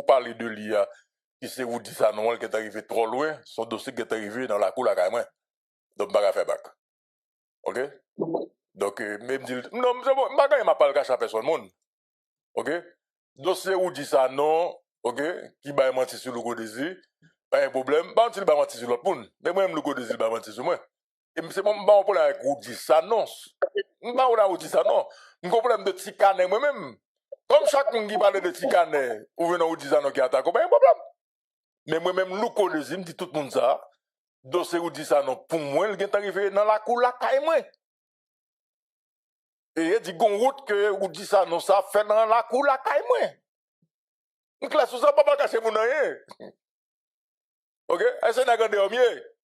parlez de l'IA, qui c'est vous dit ça, non, qui est arrivé trop loin, son dossier qui est arrivé dans la cour, là, quand même. Donc, je ne vais pas faire bac. OK? Donc, même dit, non, c'est bon, je ne vais pas le cacher à personne, monde. OK? Dossier où dit ça, non, OK? Qui va mentir sur le go désir, pas un problème. Pas il va mentir sur l'autre monde. Mais moi, le go désir va mentir sur moi. Et c'est mon problème avec vous dit ça, non. Je ne vais pas vous dire ça, non. Je problème de Tikané moi-même. Comme chaque monde qui parle de Tikané, ou venant vous dire ça, non, qui attaque, pas un problème. Mais moi-même, le go désir, me dit tout le monde ça. Dossier où dit ça, non, pour moi, il est arrivé dans la cour, là, quand moi. Et il dit qu'on route que ou dit ça non ça fait dans la cour la caille moi. Donc là sous ça pas cacher mon rien. OK? Est-ce que n'a de mieux?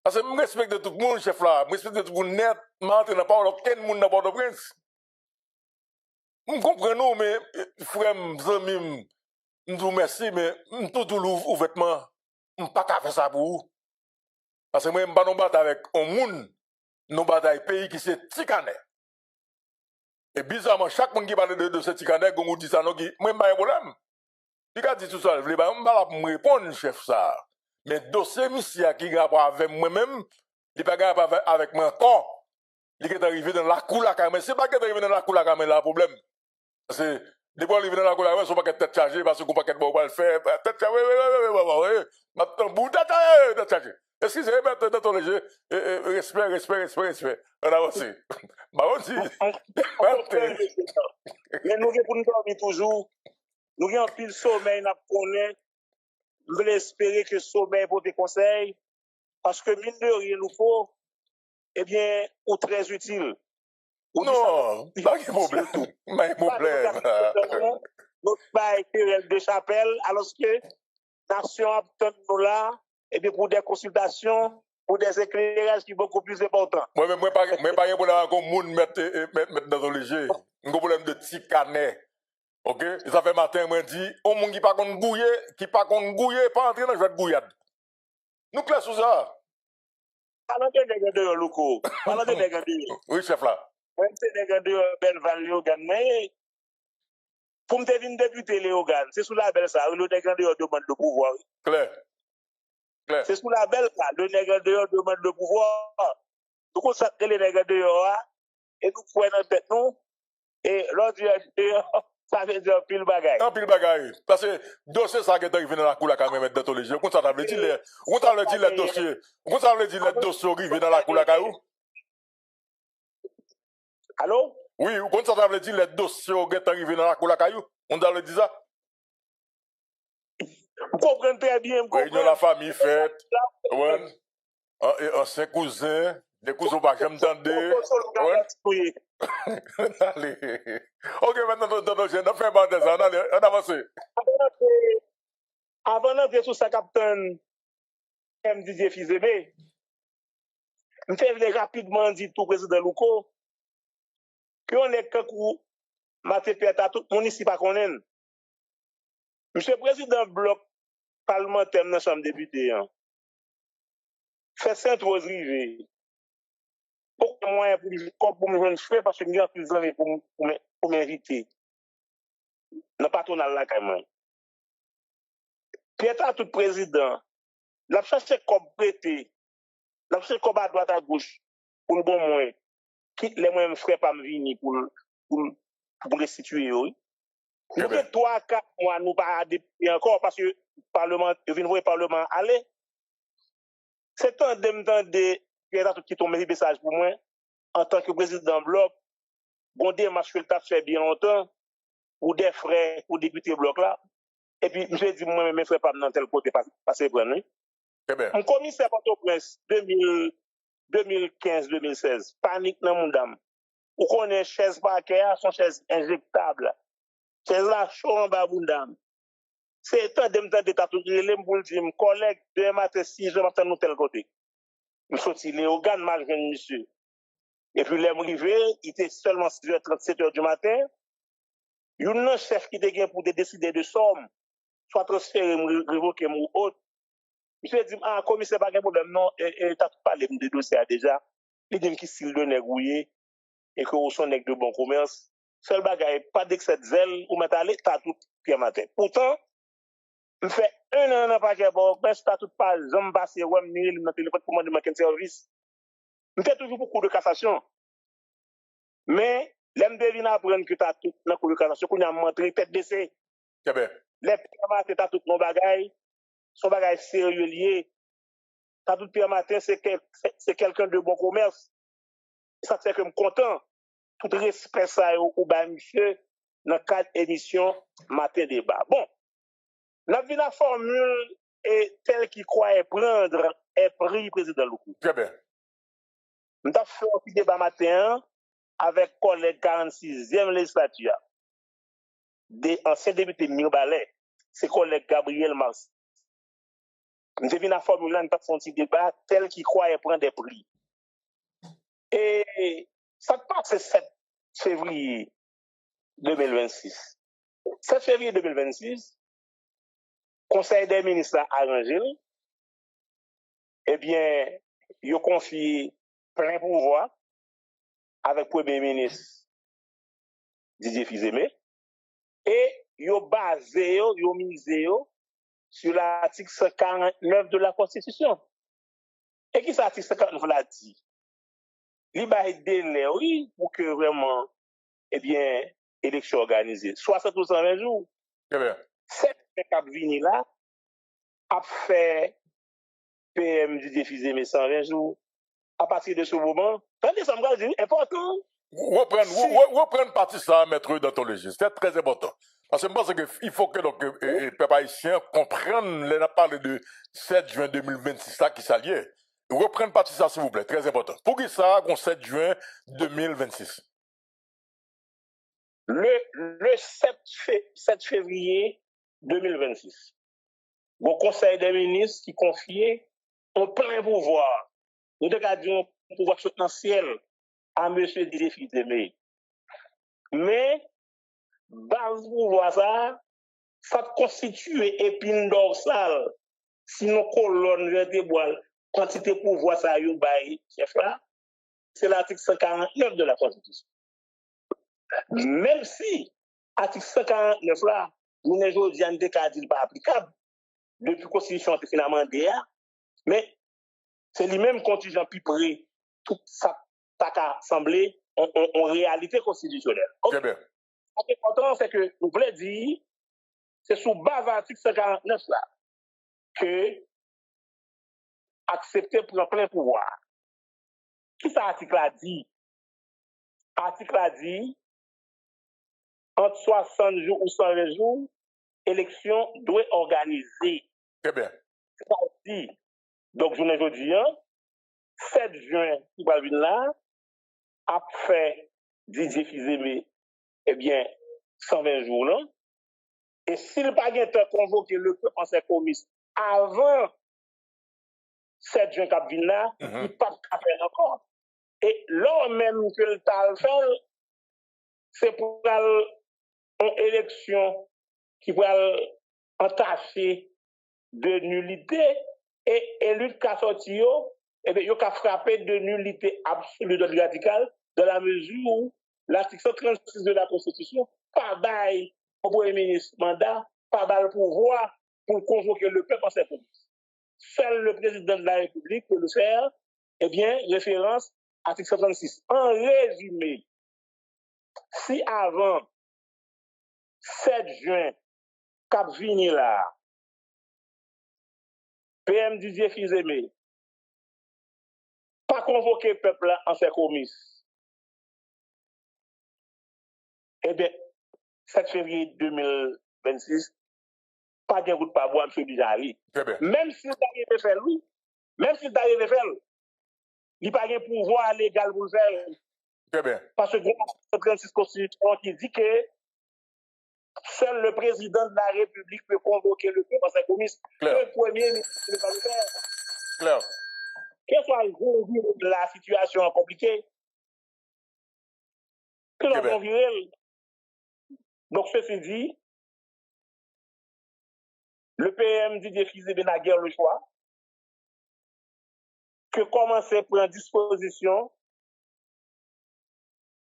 Parce que je respecte tout le monde chef là, je respecte tout le monde net, m'entrer dans pas aucun monde dans Port-au-Prince. Vous comprenez mais frère amis, vous merci mais tout ouvertement, pas qu'à faire ça pour vous. Parce que moi je pas non battre avec un monde, nous bataille pays qui c'est Tikané. Et bizarrement, chaque monde qui parle de ce Tikané, on dit ça, non, moi, je pas un problème. Il a dit tout ça, je ne vais pas me répondre, chef, ça. Mais dossier, monsieur, qui n'a pas avec moi-même, il n'a pas avec moi encore. Il est arrivé dans la cour, la caméra. C'est pas qu'il est arrivé dans la cour, la caméra, là, problème. Parce que, depuis qu'il est arrivé dans la cour, la caméra, il ne faut pas tête chargée, parce qu'on ne peut pas le faire. Tête chargée, oui. Maintenant, bout de tête chargée. Excusez-moi, dans le jeu, respect. On avance. Bah, on dit. Mais nous, pour nous dormir toujours, nous avons pile sommeil, nous connaissons, nous voulons espérer que le sommeil pour des conseils, parce que mine de rien, nous faut, eh bien, ou très utile. Non, pas de problème. Pas de problème. Notre pas querelle de chapelle, alors que la nation a nous là, et bien pour des consultations, pour des éclairages qui sont beaucoup plus importants. Moi, pas de problème avec le monde mettre dans le léger. Un problème de petit canet. OK? Et ça fait matin, moi, dit, au monde qui pas contre gouiller, pas entrer dans le jeu de gouillade. Nous classons sous ça. Parlons de négociateurs locaux. Parlons de négociateurs. Oui, chef là. Même si négociateurs belle Léogane, mais pour me devenir député Léogane, c'est sous la belle ça, le négociateur demande le pouvoir. Claire. C'est sous la belle ça, le négociateur demande le pouvoir. Nous consacrons les négociateurs et nous prenons en tête nous, et l'autre ça veut dire pile bagaille. Non, pile bagaille. Parce que dossier ça qui est arrivé dans la cour la caméra mettre dans les jeux. Comment ça t'avait dit les dossiers? Comment ça veut dire les dossiers arrivés dans la cour la caillou? Allô? Oui, comment ça t'avait dit les dossiers qui sont arrivés dans la cour la caillou? On t'a dit ça? Vous comprenez très bien. Réunion la famille faite. Ouais. Et ancien cousin. Des cousins pas jamais entendu. Oui. Allez. Ok, maintenant, on fait pas de ça. On avance. Avant d'entrer sur sa capitaine, M. Didier Fizebe, je vais rapidement dire tout président Louko qu'on est que Maté Peta, tout le monde ici pas connaît. Monsieur le président bloc parlementaire dans la Chambre des députés, fait Sainte-Rose rivé. Aucun moyen pour me joindre faire parce que j'ai plus de pour m'inviter. Dans le patronat là, quand même. Peta, tout président, la cherché comme prêté, la cherché comme à droite à gauche, pour le bon moyen. Quitte les moyens frères pas me venir pour restituer, oui. Nous avons 3-4 mois, nous pas député encore parce que le Parlement, le Parlement aller. C'est un de qui tombe un message pour moi, en tant que président bloc, bon démarche que le t'a fait bien longtemps, pour des frères, pour député bloc là. Et puis, je dis, moi, mes frères pas dans tel côté, passer pour nous. Mon commissaire Port-au-Prince, 2015-2016, panique dans mon dame. Ou qu'on ait chaise parquet, son chaise injectable. Chaise là, chaud en bas, mon dame. C'est un de d'état tout les m'boule dire collègue de matin 6 je m'attends nous tel côté. Je sorti les organes mal jeune monsieur. Et puis les arrivé, il était seulement 6h30 7h du matin. Il y a un chef qui était pour décider de somme, soit transférer révoquer mon autre. Monsieur dit commissaire pas de problème non et t'as parlé de dossier déjà. Il dit qu'il s'il de négouiller et que au son nèg de bon commerce seul bagage, pas d'excès de zèle, ou mettre aller, t'as tout pied matin. Pourtant, je fais un an dans paquet bon, mais t'as tout pas, j'aime passer, ouais, mille, dans le téléphone pour demander quel service. Je fais toujours beaucoup de cassation. Mais, l'aime devine apprendre que t'as tout dans le cours de cassation, qu'on a montré tête baissée. Très bien. Les pieds matin, t'as tout nos bagages, son bagage sérieux lié. T'as tout pied matin, c'est quelqu'un de bon commerce. Ça fait que je suis content. Tout respect ça au bas monsieur dans 4 émissions matin débat. Bon, la formule est telle qu'il croyait prendre est pris président Loukou. Très bien. Nous avons fait un petit débat matin avec collègue 46e législature des anciens députés Mirbalet, c'est collègue Gabriel Mars. Nous avons la formule là, nous avons fait un petit débat tel qu'il croyait prendre des prix. Et ça passe le 7 février 2026. 7 février 2026, Conseil des ministres a arrangé, eh bien, il a confié plein pouvoir avec le Premier ministre Didier Fils-Aimé et il a basé, il a misé sur l'article 149 de la Constitution. Et qui cet article 149 l'a dit? Il a des délais, oui, pour que vraiment, eh bien, élection organisée. 60 ou 120 jours. Très bien. Cette Cap-Vini là a fait PM du défi de 120 jours. À partir de ce moment, attendez, ça me dit important. Reprendre partie ça, maître dans ton logis. C'est très important. Parce que je pense qu'il faut que les peuples haïtiens comprennent, on a parlé de 7 juin 2026, là qui s'allie. Reprendre partie ça, s'il vous plaît, très important. Pour qui ça, qu'on 7 juin 2026? Le 7 février 2026, au Conseil des ministres qui confiait un plein pouvoir, nous avons un pouvoir substantiel à M. Didier Fils-Aimé. Mais, base pouvoir ça constitue épine dorsale, sinon colonne vertébrale, quantité pouvoir ça y bail, chef là, c'est l'article 149 de la Constitution. Même si l'article 149 là, nous n'avons pas dit pas applicable, depuis la Constitution est finalement derrière, mais c'est lui-même contingent plus près, tout ça a semblé en réalité constitutionnelle. Très bien. Ce qui est important, c'est que nous voulons dire, c'est sous base de l'article 149 là, que accepter pour plein pouvoir. Qui ça article a dit? Article a dit, entre 60 jours ou 120 jours, élection doit organiser. Très bien. Ça dit, donc je ne dis rien, 7 juin, qui va venir là, a fait Didier Fils-Aimé, eh bien, 120 jours là. Et s'il n'a pas été convoqué le conseil commis avant 7 juin cap vin là, il n'a pas faire encore. Et là même que le tal fait, c'est pour une élection qui va entacher de nullité et élu qu'a sorti et bien il a frappé de nullité absolue de radicale dans la mesure où l'article 136 de la Constitution pas bail au Premier ministre mandat, pas bail le pouvoir pour convoquer le peuple en cette police. Seul le président de la République peut le faire, eh bien, référence article 136. En résumé, si avant 7 juin, Cap Vini là, PM Didier Fils-Aimé, pas convoquer le peuple là en ses commis. Eh bien, 7 février 2026, pas de route pas boire, M. Bijari. Même s'il arrive à faire lui, même s'il arrive à faire, il n'a pas de pouvoir légal pour le faire. Très bien. Parce que le 36 Constitution qui dit que seul le président de la République peut convoquer le peuple en ses commis. Le premier ministre ne peut pas le faire. Claire. Quelle soit la situation compliquée, que l'on va virer. Donc, ceci dit, le PM Didier Fils-Aimé n'a guère le choix que commencer à prendre disposition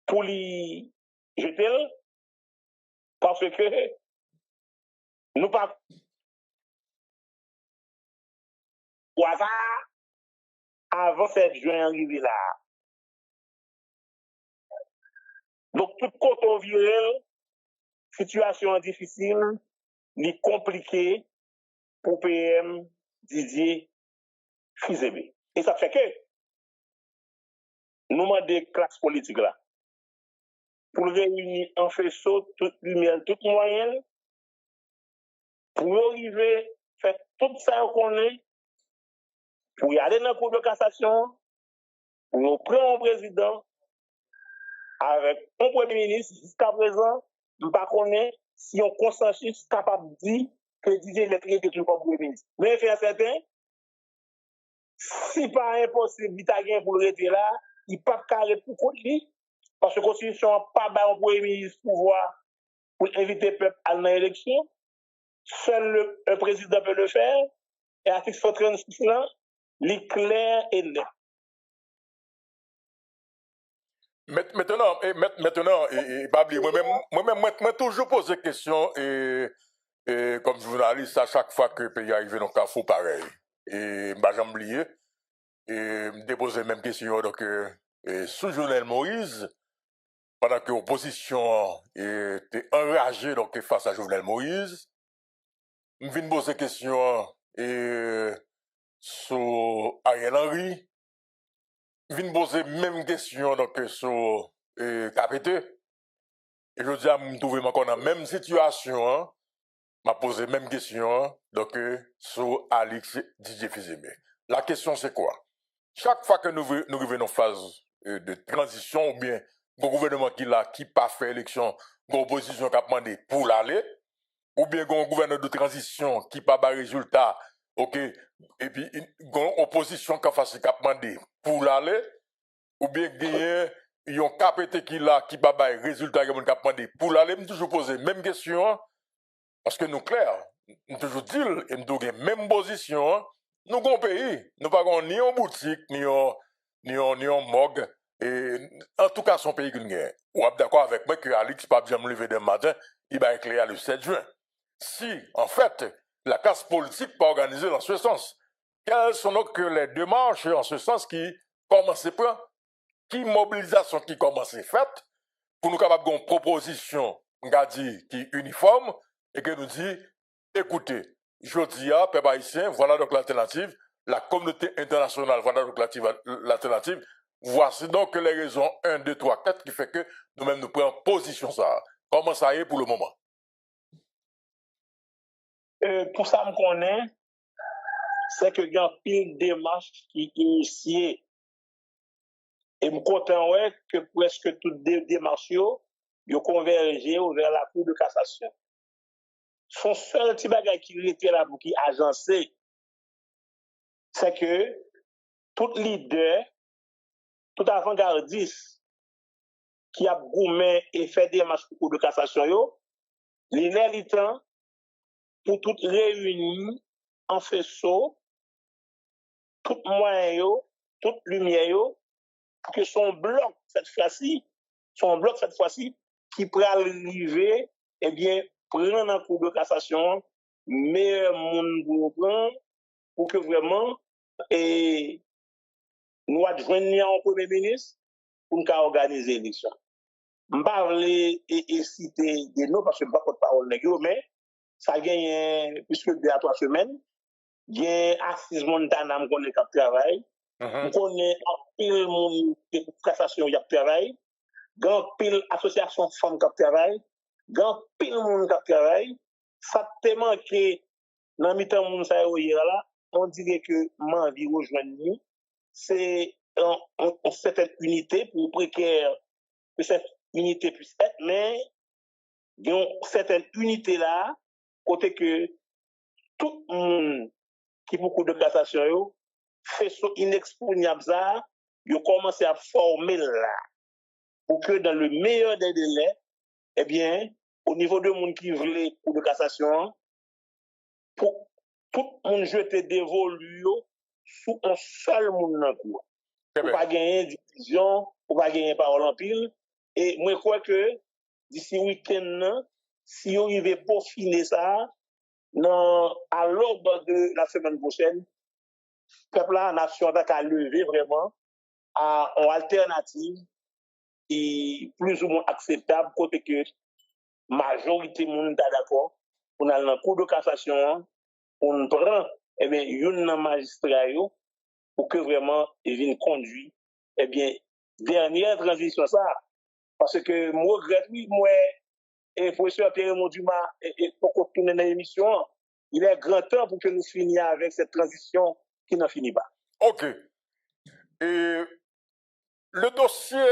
pour lui jeter parce que nous pas au hasard avant 7 juin arrivé là. Donc, tout côté viril, situation difficile, ni compliqué pour PM Didier Fizeme. Et ça fait que nous demandons des classes politiques là pour réunir en faisceau toute lumière, toute moyenne, pour arriver à faire tout ça qu'on est, pour y aller dans la Cour de cassation, pour prendre un président avec un premier ministre jusqu'à présent, nous ne connaissons pas si on consensus capable de dire que Didier est traité comme premier ministre. Mais faire certain, si pas impossible, il pour le retirer là, il pas carré pour contre lui, parce que la Constitution n'a pas un premier ministre pouvoir pour inviter le peuple à l'élection. Seul le président peut le faire. Et l'article 136 là, il est clair et net. Maintenant, moi toujours posé des questions et comme journaliste, à chaque fois que le pays arrive dans le cas, pareil. Et je n'ai oublié. Et me déposer même question donc sous Jovenel Moïse, pendant que l'opposition était enragée donc face à Jovenel Moïse, je viens poser question sur Ariel Henry, je viens poser même question donc sur KPT. Et je dis à me trouver encore dans la même situation, m'a posé même question donc sur Alex Didier Fizeme. La question c'est quoi? Chaque fois que nous revenons en phase de transition, ou bien un gouvernement qui pas fait élection, une opposition qui a demandé pour l'aller, ou bien un gouvernement de transition qui pas de résultat, ok, et puis une opposition qui a demandé pour l'aller, ou bien il y a un KPT qui pas de résultat qui a demandé pour l'aller, je toujours poser même question, parce que nous clair, nous toujours dire, et nous avons même position, nous avons un pays, nous n'avons ni en boutique, ni en morgue, et en tout cas, son pays que nous avons. Ou êtes d'accord avec moi que Alix pas bien me lever demain matin, il va éclairer le 7 juin. Si, en fait, la classe politique pas organisée dans ce sens, quelles sont donc les démarches en ce sens qui commencent à prendre, qui mobilisation qui commence à faite, pour nous capables d'une proposition, on a dit, qui est uniforme, et que nous dit, écoutez, je dis à peuple haïtien, voilà donc l'alternative, la communauté internationale, voilà donc l'alternative, voici donc les raisons 1, 2, 3, 4 qui fait que nous-mêmes nous prenons position ça. Comment ça y est pour le moment? Pour ça, me connaît, c'est que il y a une démarche qui est initiée. Et je suis content que presque toutes les démarches ont convergé vers la Cour de cassation. Son seul petit bagage qui était là pour qui agencé, c'est que tout leader, tout avant-gardiste qui a gourmé et fait des marches pour de cassation, il est le temps pour tout réunir en faisceau, tout moyen, toute lumière, pour que son bloc, cette fois-ci, qui pourra arriver, eh bien, prendre un cours de cassation, meilleur monde pour que vraiment, et nous adjoignons un premier ministre pour nous organiser l'élection. Je ne vais pas citer des noms parce que je ne suis pas porte-parole, mais ça gagne plus que 2 à 3 semaines. Il y a Assis Montana qui travaille. On connaît un pile monde de cassation qui travaille. Grand pile association femmes qui travaille. Grand pile monde qui travaille. Ça tellement que dans le temps monde ça là, on dirait que m'envie rejoindre nous. C'est une certaine unité pour précaire que cette unité puisse être, mais il y a une certaine unité là, côté que tout le monde qui beaucoup de cassation fait ce inexpugnable ça, ils commencent à former là, pour que dans le meilleur des délais, eh bien, au niveau de monde qui voulait pour de cassation, pour tout le monde jeter dévolu sous un seul monde dans le cours. Pour pas gagner division, pour pas gagner parole en pile. Et moi, je crois que d'ici week-end, si on arrive pour finir ça, à l'aube de la semaine prochaine, le peuple la nation a levé vraiment à une alternative qui plus ou moins acceptable, côté que majorité monde est d'accord, on a le cours de cassation, on prend eh bien, une magistrat pour que vraiment il vienne conduire eh bien, dernière transition ça. Parce que moi, regrette, moi, et professeur Pierre-Raymond Dumas, et pour qu'on tourne dans l'émission, il est grand temps pour que nous finissions avec cette transition qui n'en finit pas. Ok. Et le dossier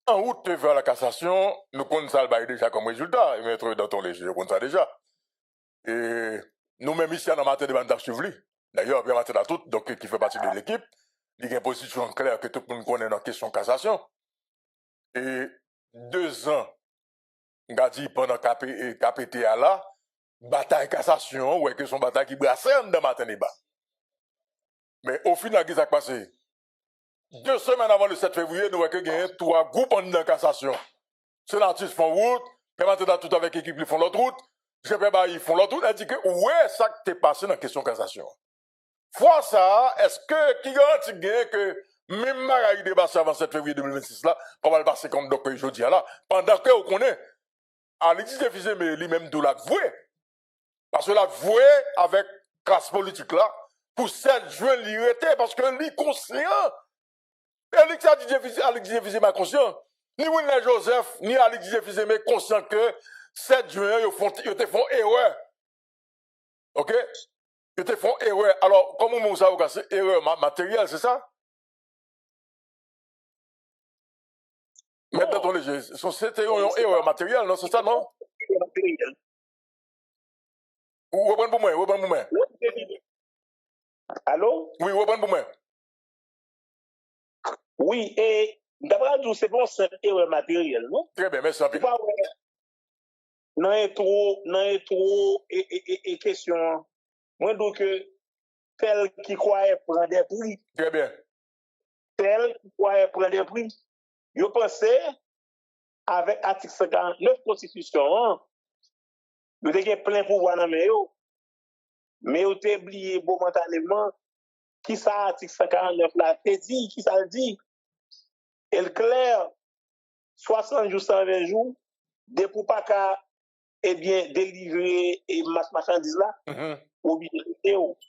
en route vers la cassation, nous connaissons ça déjà comme résultat. Maître Danton Léger, nous connaissons ça déjà. Et nous-mêmes ici, en matière de mandat suivi. D'ailleurs, bien matin à tout, donc qui fait partie de l'équipe, il y a une position claire que tout le monde connaît dans la question de cassation. Et 2 ans, on a dit pendant KPTA là, bataille cassation, ouais, que son bataille qui brassait dans matin et bas. Mais au final, qu'est-ce qui s'est passé? 2 semaines avant le 7 février, nous voyons que y a 3 groupes en cassation. Sénatistes font route, maintenant tout avec l'équipe, ils font l'autre route, GPBA, ils font l'autre route, elle dit que ouais, ça qui t'est passé dans la question de cassation. Fois ça, est-ce que, qui garantit que même Marais dépassé avant 7 février 2026 là, pas mal passer comme donc aujourd'hui là, pendant que on connaît, Alexis Defizé, mais lui-même de la voué. Parce que la voué avec classe politique là, pour 7 juin, l'irrité, parce que lui conscient. Alexis Defizé m'a conscient. Ni Wilner Joseph, ni Alexis Defizé m'a conscient que 7 juin, ils te font erreur. Ok? Ils te font erreur. Alors, comment vous savez que c'est erreur matérielle, c'est ça? Maintenant, c'était une erreur matérielle, non? C'est ça, non? Ou reprendre pour moi. Allô? Oui, reprendre pour moi. Oui, et d'abord, c'est bon, c'est erreur matérielle, non? Très bien, merci. C'est pas vrai. Non, et question. Moi, donc, tel qui croyait prendre des prix. Très bien. Tel qui croyait prendre des prix. Je pensais, avec l'article 59 Constitution, vous avez plein pouvoir dans mes mais vous avez oublié momentanément qui ça, l'article 149 là, c'est dit, qui ça le dit. Et le clair, 60 jours, 120 jours, de pour pas qu'à, eh bien, délivrer et marchandise là, obligé.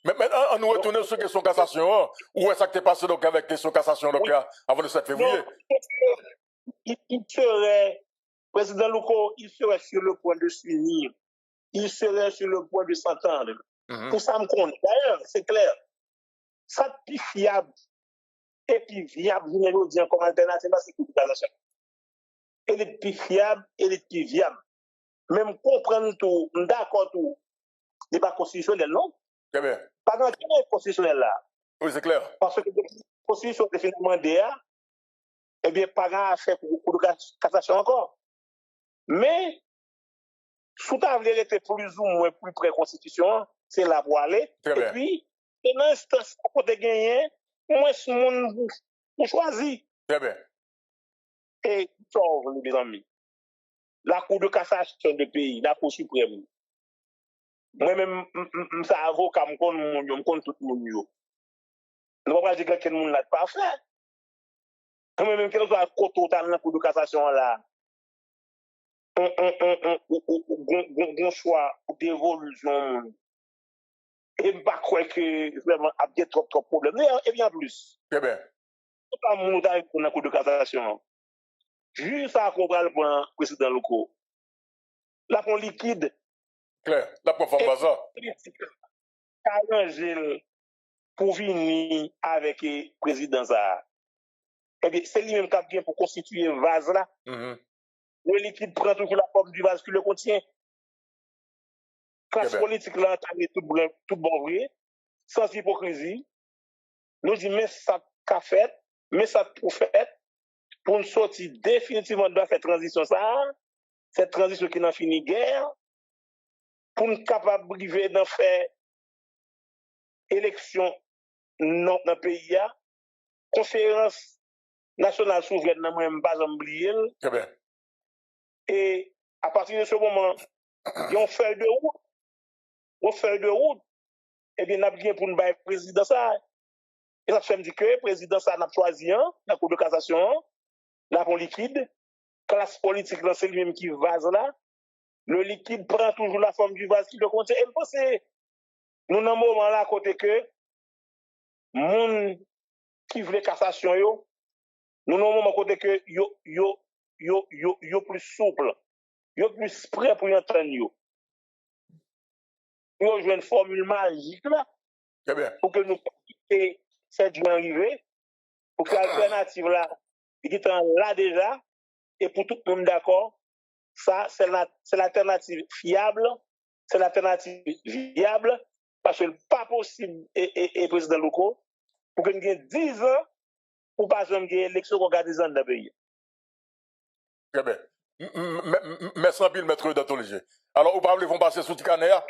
Mais maintenant, on nous retourne sur la question de cassation. Où est-ce que tu es passé donc avec la question de cassation donc, avant le 7 février? Non, il serait, président Louko, il serait sur le point de s'unir. Il serait sur le point de s'entendre. Pour ça, me compte. D'ailleurs, c'est clair. Ça, plus fiable et plus viable, vous me dire comme alternative, c'est la cassation. Elle est plus fiable, elle est plus viable. Même comprendre tout, d'accord tout, n'est pas constitutionnel, non? Très bien. Pas dans le constitutionnel là. Oui, c'est clair. Parce que la constitution est finalement DA, eh bien, pas grand à faire pour de cassation encore. Mais, sous ta vérité était plus ou moins plus près de la constitution, c'est là pour aller. Très et bien. puis, dans l'instance pour te gagner, moins ce monde pour choisir. Très bien. Et, les amis, la Cour de cassation du pays, la Cour suprême, moi-même, je suis avocat, je connais tout le monde. Je ne vais pas dire que quelqu'un n'a pas fait. Moi-même, quel soit le total dans la Cour de cassation là, un choix d'évolution. Et je ne pas croire que vraiment, il y a trop de problèmes. Et bien plus. Très bien. Pas monter pour la Cour de cassation. Juste à comprendre le président local. La pon liquide. Clair. La conforme bazar. Pour venir avec le président Zahar. Eh bien, c'est lui-même qui a bien pour constituer un vase là. Le liquide prend toujours la forme du vase qui le contient. Classe politique là, tout bon vrai, sans hypocrisie. Nous disons, mais ça qu'a fait, mais ça pour fait, pour nous sortir définitivement de cette transition ça, cette transition qui n'a fini guerre, pour nous capables de d'en faire élection dans le pays, conférence nationale souveraine, n'a même pas oublié. Très bien. Et À partir de ce moment, il y a une feuille de route. Une feuille de route, eh bien, nous avons bien pour nous le président ça. Et ça fait me dire que le président ça n'a choisi un, la Cour de cassation, la pour liquide, classe politique, c'est lui-même qui vase là. Le liquide prend toujours la forme du vase qui le contient. Et c'est nous dans un moment là, à côté que, moun qui veut cassation yo, nous dans un moment à côté que yo plus souple, yo plus prêt pour y entendre yo. Yo joué une formule magique là, Très bien. pour que nous puissions cette journée arriver, pour que l'alternative là, il est là déjà, et pour tout le monde d'accord, ça, c'est l'alternative fiable, c'est l'alternative viable, parce que pas possible, et président locaux, pour que nous ayons 10 ans, pour pas jamais gagner l'élection qu'on gagne 10 ans dans le pays. Très bien. Merci un pile, maître Danton-Léger. Alors, vous parlez, vont passer sous Ticanéa?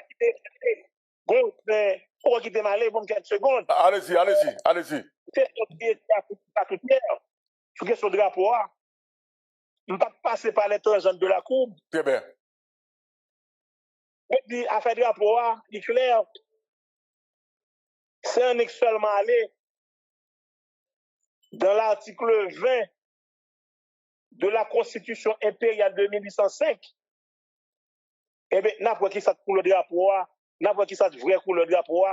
Bon, mais, pour quitter ma lèvre, pour 4 secondes. Allez-y, allez-y, allez-y. C'est pas tout clair. Sur question de drapeau, je ne peux pas passer par les tangentes de la courbe. Très bien. Je dis, affaire de drapeau, il est clair. C'est un seulement aller dans l'article 20 de la Constitution impériale de 1805. Eh bien, n'importe qui ça coule le drapeau, n'importe qui ça vrai coule le drapeau.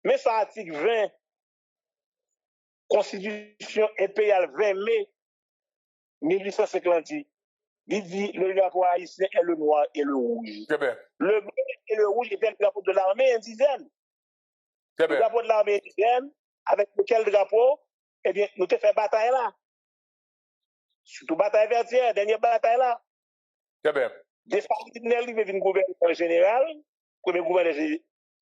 Mais ça, article 20, Constitution impériale 20 mai 1850, il dit le drapeau haïtien est le noir et le rouge. Très bien. Le bleu et le rouge étaient le drapeau de l'armée indigène. Très Le bien. drapeau de l'armée indigène, avec lequel drapeau, eh bien, nous avons fait bataille là. Surtout bataille vertière, dernière bataille là. Très bien. Des familles qui viennent gouverneur général, premier gouverneur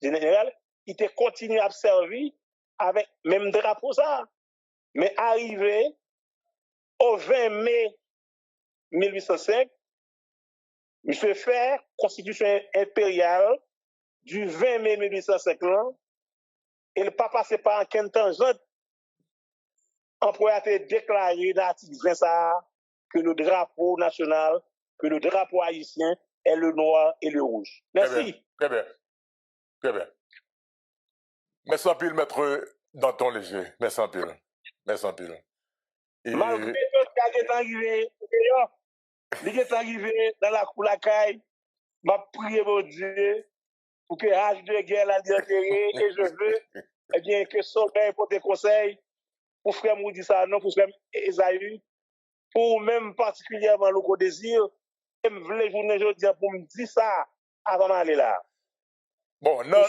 général, il était continué à servir avec même drapeau ça. Mais arrivé au 20 mai 1805, M. Fer, Constitution impériale du 20 mai 1805, et le pas passé par un tangente, employé a déclaré dans l'article 20 ça, que le drapeau national, que le drapeau haïtien est le noir et le rouge. Merci. Très bien. Très bien. Merci un pile, maître Danton-Léger. Merci un pile. Merci un pile. Et... Malgré tout ce qui est arrivé, il est arrivé dans la cour la caille, m'a prié mon Dieu pour que l'âge de guerre la déterré et je veux eh bien, que Soleil pour des conseils pour frère Moudi ça, non, pour frère Esaü, pour même particulièrement le désir, et me voulais journée aujourd'hui pour me dire ça avant d'aller là. Bon, non,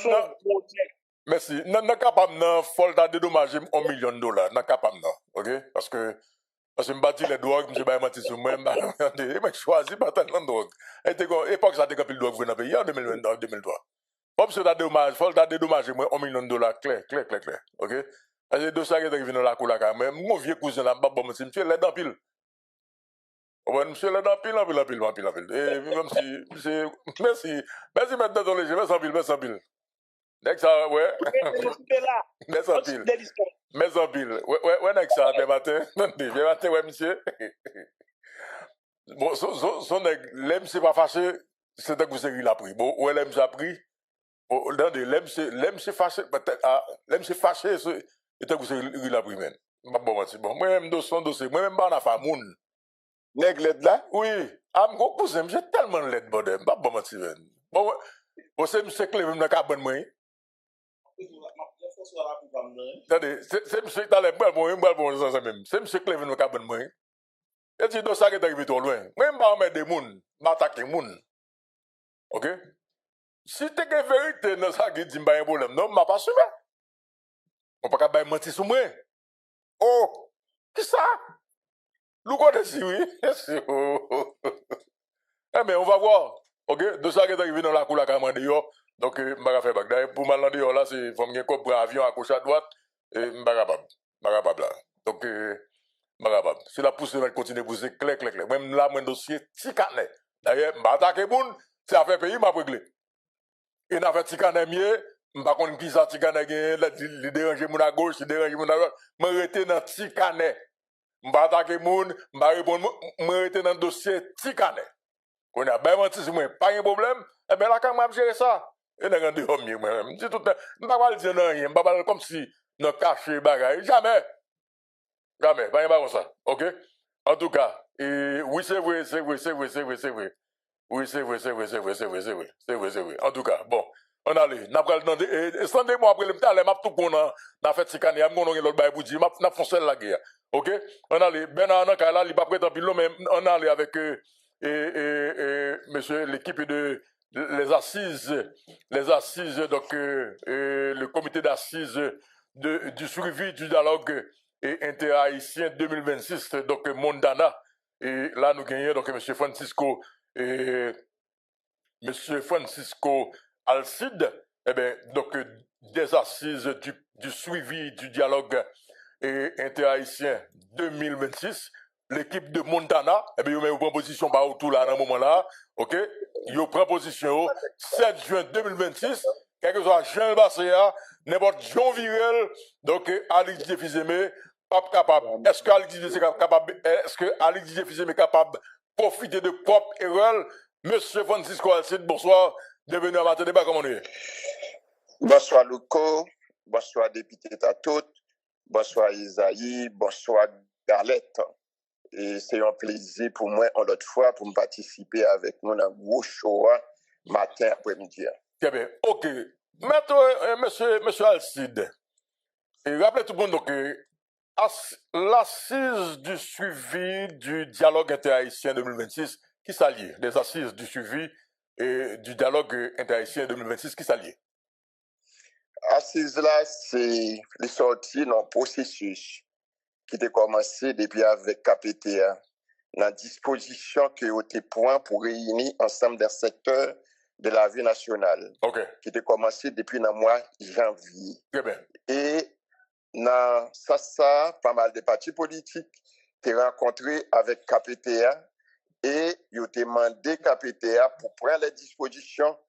merci. Non, capable de faire des dommages $1 million. Non, capable, non. OK? Parce que je me bâtis les drogues, je me bâtis sur moi, je me choisis pas tant de drogue. Et pas que ça a été drogue dans le pays en 2023. Comme c'est des dommages, il faut des dommages $1 million, clair. OK? Parce que deux ça qui est arrivé dans la cour là, mais mon vieux cousin là, monsieur l'aide en pile. Monsieur l'aide en pile. Et même si, merci, maître Danton-Léger, merci en pile. Next, ouais. Merci en pile. Merci en pile. Ouais, next, demain matin, ouais, monsieur. Bon, l'aime, c'est pas fâché, c'est un coup il a pris. Bon, ouais, l'aime, j'ai pris. L'aime, c'est fâché, peut-être, l'aime, c'est fâché, c'est un coup il a pris, même. Bon, moi-même, dossier, moi-même, on a fait moun. Nèg l'aide là? Oui, mon cousin, j'ai tellement l'aide, bodem, pas bon, monsieur. Bon, c'est monsieur Clé, même dans le cabane, moi. Attendez, c'est monsieur qui a l'air bon, c'est monsieur Clé, même dans le cabane, moi. Et tu dois ça qui est arrivé trop loin. Même pas mettre des moun, m'attaquer moun. OK? Si tu as une vérité dans ça qui dit pas un problème, non, m'a pas suivi. On peut pas mentir sur moi. Oh, qui ça? Nous connaissons, oui. Eh mais on va voir. OK? De ça qui est arrivé dans la cour la caméra dehors. Donc, je vais faire bac. Pour mal dehors là, c'est faut me prendre avion à gauche à droite et je capable là. Donc si la pousse va continuer à pousser clair. Même là mon dossier petit canet. D'ailleurs, m'attaquer moun, c'est affaire pays m'a réglé. Et n'a fait petit canet mieux, m'pa connait qui ça petit canet il déranger moun à gauche, il déranger moun à droite, m'arrêter dans petit canet. M'pa attaquer moun, m'pa répondre, m'arrêter dans dossier petit canet. On a bien menti si moi, pas de problème. Eh bien, là, quand je gérer ça, et n'a rien de mieux, moi-même. Je ne vais pas dire non, je ne vais pas parler comme si nous caché bagaille. Jamais. Jamais. Pas comme ça. OK? En tout cas, oui, c'est vrai, c'est vrai, c'est vrai, c'est vrai, c'est vrai. Oui, c'est vrai, c'est vrai, c'est vrai, c'est vrai, c'est vrai, c'est vrai, c'est vrai. En tout cas, bon, on allait. N'a pas le temps de. Sandez moi après le temps, m'a tout qu'on a fait cette année, on a l'autre bail pour dire, m'a foncé la guerre. OK? On allait. Ben on a là, il pas prêt pile mais on allait avec monsieur l'équipe de les assises donc le comité d'assises du suivi du dialogue interhaïtien 2026 donc Mondana et là nous gagnons donc monsieur Francisco Alcide, eh bien, donc des assises du suivi du dialogue interhaïtien 2026. L'équipe de Montana, eh bien, ils prend position par autour là, dans ce moment-là, ok? Ils prend position 7 juin 2026, quel que soit Jean Basséa, n'importe Jean Virel, donc Alix Didier Fils-Aimé, pas capable. Est-ce que Alix Didier est capable de profiter de propre erreur? Monsieur Francisco Alcide, bonsoir. Bienvenue à Matin Débat, comment on est? Bonsoir Luco, bonsoir député Tatout, bonsoir Isaïe, bonsoir Galette. Et c'est un plaisir pour moi, l'autre fois, pour me participer avec nous dans le gros show matin après-midi. Très bien, ok. Maintenant, monsieur Alcide, et rappelez tout le monde donc, l'assise du suivi du dialogue interhaïtien 2026, qui s'allie? Les assises du suivi et du dialogue interhaïtien 2026, qui s'allie? Assise là, c'est les sorties dans le processus qui a commencé depuis avec KPTA, dans la disposition qui a été point pour réunir ensemble des secteurs de la vie nationale, qui a commencé depuis le mois de janvier. Très bien. Et dans ça, pas mal de partis politiques t'es rencontré avec KPTA et ils ont demandé KPTA pour prendre les dispositions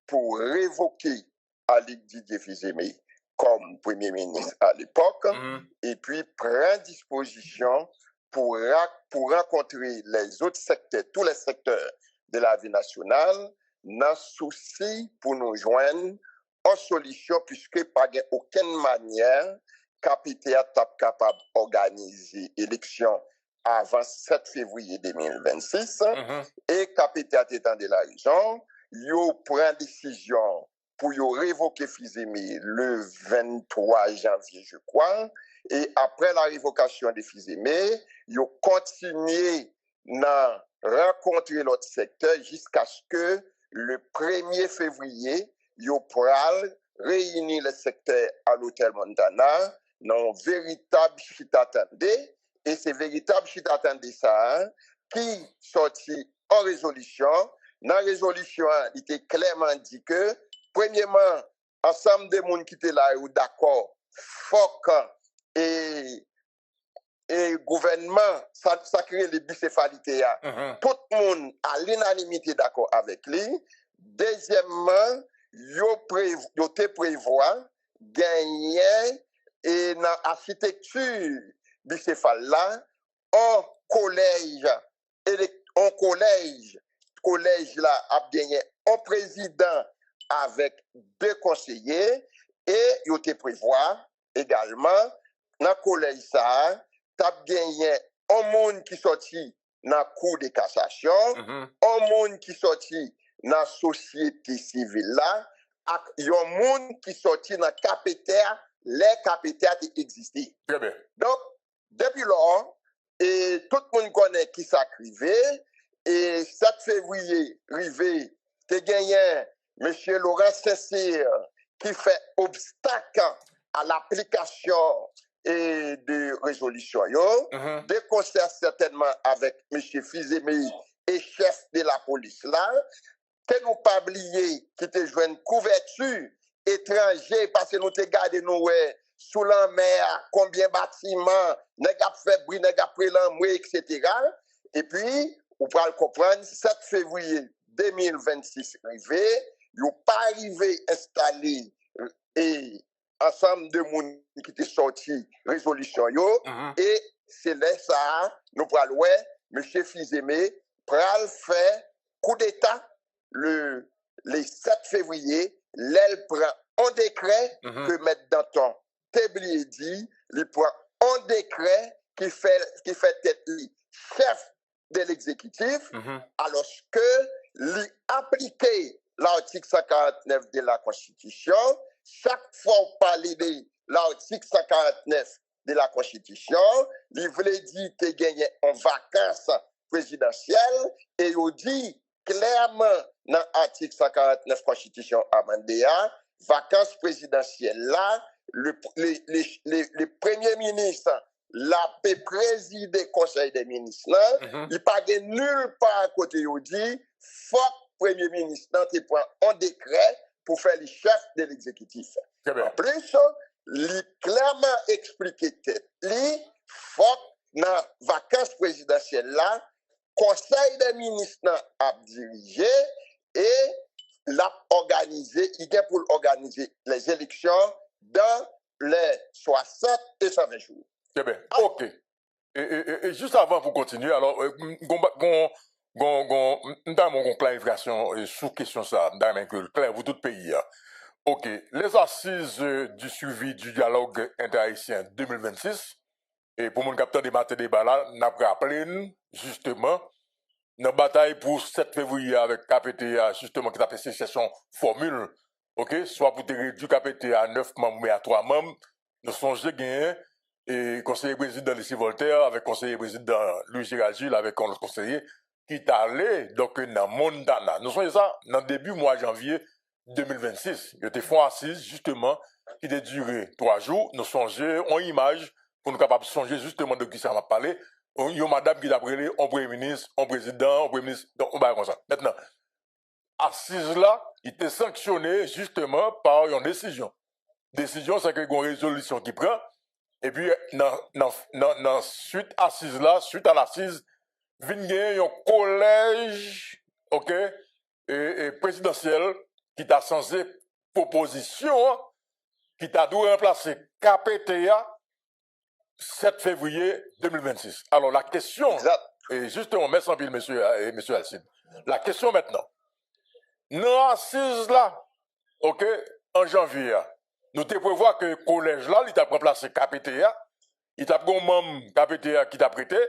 pour révoquer Alix Didier Fils-Aimé comme Premier ministre à l'époque et puis prendre disposition pour rencontrer les autres secteurs, tous les secteurs de la vie nationale, dans souci pour nous joindre en solution puisque pas aucune manière KPTA est capable d'organiser l'élection avant 7 février 2026 et KPTA étant de la raison, yo prend décision pour yo révoquer Fils-Aimé le 23 janvier je crois et après la révocation de Fils-Aimé, yo continué à rencontrer l'autre secteur jusqu'à ce que le 1er février, yo pral réunir le secteur à l'hôtel Montana dans véritable chit attendé et c'est véritable chit attendé ça qui sorti en résolution. Dans la résolution, il était clairement dit que premièrement, ensemble des gens qui étaient là ou d'accord, faut que et gouvernement ça crée les bicéphalités. Tout le monde à l'unanimité d'accord avec lui. Deuxièmement, yo prévoit gagner et dans l'architecture bicéphale là un collège là a gagné un président avec 2 conseillers et yo te prévoit également dans collège ça t'as gagné un monde qui sorti dans cour de cassation, un monde qui sorti dans société civile là, et un monde qui sorti dans KPTA, les KPTA qui existent. Très bien. Donc depuis lors, et tout le monde connaît qui s'acrivait et 7 février rivé, t'as gagné monsieur Laurent Saint-Cyr qui fait obstacle à l'application et de résolution. De concert certainement avec M. Fils-Aimé et chef de la police là, que nous pas oublier qui te joué une couverture étranger parce que nous te gardé nous sous la mer, combien de bâtiments, nous avons fait bruit, nous avons pris l'amoué, etc. Et puis, vous pouvez comprendre, 7 février 2026 arrivé, vous pas arrivé installé et ensemble de monde qui étaient sortis résolution yo et c'est là ça nous pral ouais monsieur Fils-Aimé pral fait coup d'État, le 7 février, l'elle prend un décret que M. Danton Teblier dit, il prend un décret qui fait tête chef de l'exécutif, alors que lui appliquer l'article 149 de la Constitution, chaque fois on parle de l'article 149 de la Constitution, il voulait dire qu'il gagnait en vacances présidentielles et il dit clairement dans l'article 149 Constitution amendéa, vacances présidentielles là, le premier ministre la présider conseil des ministres là, il pas de nulle part à côté il dit faut premier ministre te prend un décret pour faire le chef de l'exécutif. En plus, il clairement expliqué tête li faut dans vacances présidentielles là, conseil des ministres a dirigé et l'a organisé, il est pour organiser les élections dans les 60 et 120 jours. Très bien. OK. Et juste avant pour continuer, alors, nous avons une clarification sur question ça, dans clair pour tout le pays. OK. Les assises du suivi du dialogue interhaïtien 2026, et pour mon capteur des matins débat là, nous avons rappelé justement notre bataille pour 7 février avec KPTA, justement, qui a fait session formule, OK, soit pour te réduire KPTA à 9 membres mais à 3 membres, nous songeons gagner et conseiller président Lucie Voltaire avec conseiller président Louis Gérald Gilles avec un autre conseiller qui est allé donc dans Montana. Nous sommes ça dans le début mois de janvier 2026. Il était fait assise justement qui a duré 3 jours. Nous songeons en image pour nous capables de songer justement de qui ça m'a parlé. Il y a madame qui a appelé un premier ministre, un président, un premier ministre, donc on va comme ça. Maintenant, assise là, il était sanctionné justement par une décision. Décision, c'est qu'il y a une résolution qui prend. Et puis, suite assise là, suite à l'assise, vient un collège, OK, et présidentiel qui t'a censé proposition, qui t'a dû remplacer KPTA 7 février 2026. Alors, la question, et justement, merci en pile, monsieur Alcine. La question maintenant, nous assise là, OK, en janvier, nous te prévoit que le collège là, il t'a remplacé KPTA, il t'a un membre KPTA qui t'a prêté,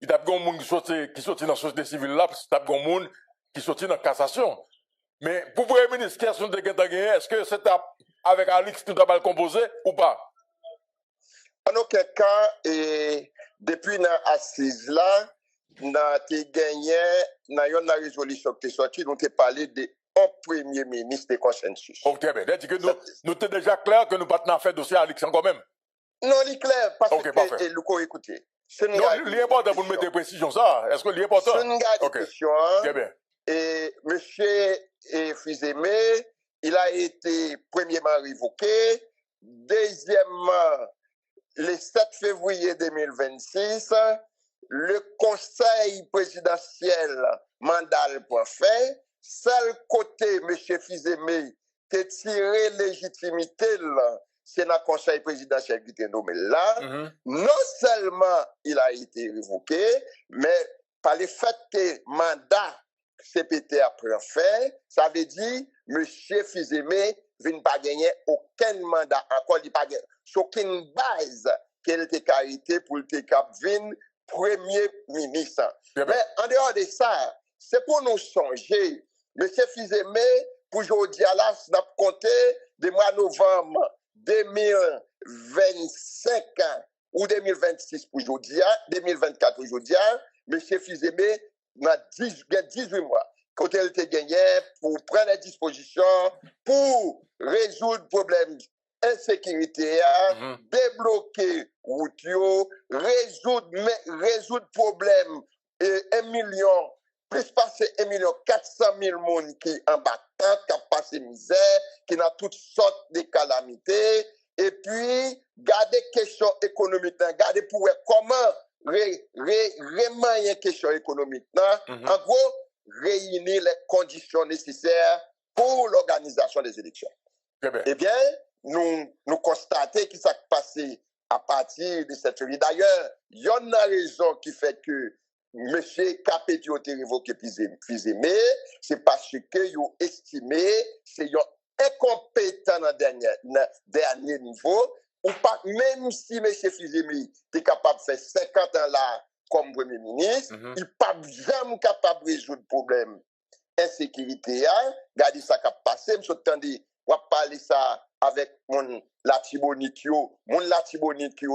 il t'a un monde qui sorti dans la société civile là, il t'a un monde qui sorti dans la cassation. Mais pour le Premier ministre, question de gagner, est-ce que c'est avec Alix que nous avons composé ou pas? En aucun cas, depuis l'assise là, nous avons gagné, dans la résolution qui est sortie, nous avons parlé de un premier ministre de consensus. Ok, bien. C'est-à-dire que nous sommes déjà clair que nous ne pouvons pas faire dossier à Alix quand même. Non, il est clair, parce okay, que, Louko, écoutez. Non, l'important pour nous mettre précision, ça. Est-ce que l'important? C'est une garde de question. Très bien. Et M. Fizemé, il a été premièrement révoqué. Deuxièmement, le 7 février 2026, le conseil présidentiel mandat point fait. Seul côté, M. Fizemé, qui a tiré légitimité, c'est le conseil présidentiel qui était nommé là. Non seulement il a été révoqué, mais par le fait que mandat CPT a pris fait, ça veut dire M. Fizemé ne pas gagner aucun mandat encore, il pas gagner aucune base qu'elle était carité pour le venir premier ministre. Mais en dehors de ça, c'est pour nous songer, M. Fizemé, pour aujourd'hui, là, c'est compté de mois novembre 2025 ou 2026 pour aujourd'hui, 2024 aujourd'hui, M. Fizemé a 18 mois. Quand elle était gagnée pour prendre les dispositions, pour résoudre le problème insécurité, débloquer route, résoudre le problème 1 million, plus passer 1,4 million monde qui en battant, qui a passé misère, qui a toutes sortes de calamités, et puis garder question économique, garder pour comment remanier question économique. En gros, réunir les conditions nécessaires pour l'organisation des élections. Eh bien, nous constatons que ça s'est passé à partir de cette février. D'ailleurs, il y a une raison qui fait que monsieur Capet yo te révoqué Fizemé, c'est parce que yo estimé c'est yo incompétent dans dernier niveau, ou pas, même si monsieur Fizemé est capable de faire 50 ans là comme premier ministre, il n'est pas jamais capable de résoudre le problème insécurité. Regardez ça qui a passé, je suis on va parler ça avec mon Latibonitio,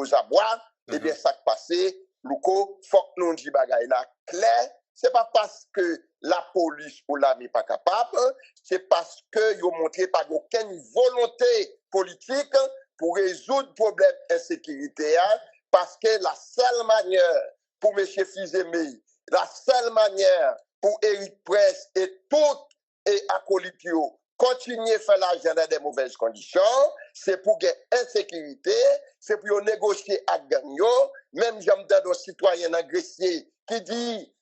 Zabois, et bien ça qui a passé, Louko, faut que nous disions bagay là clair, c'est pas parce que la police ou l'armée pas capable, c'est parce que ils ont montré pas aucune volonté politique pour résoudre le problème d'insécurité, parce que la seule manière pour M. Fizemé, la seule manière pour Éric Prince et tout et acolytes continuer à faire l'argent dans des mauvaises conditions, c'est pour gagner insécurité, c'est pour négocier avec gang yo, même j'entends un citoyen agressé qui dit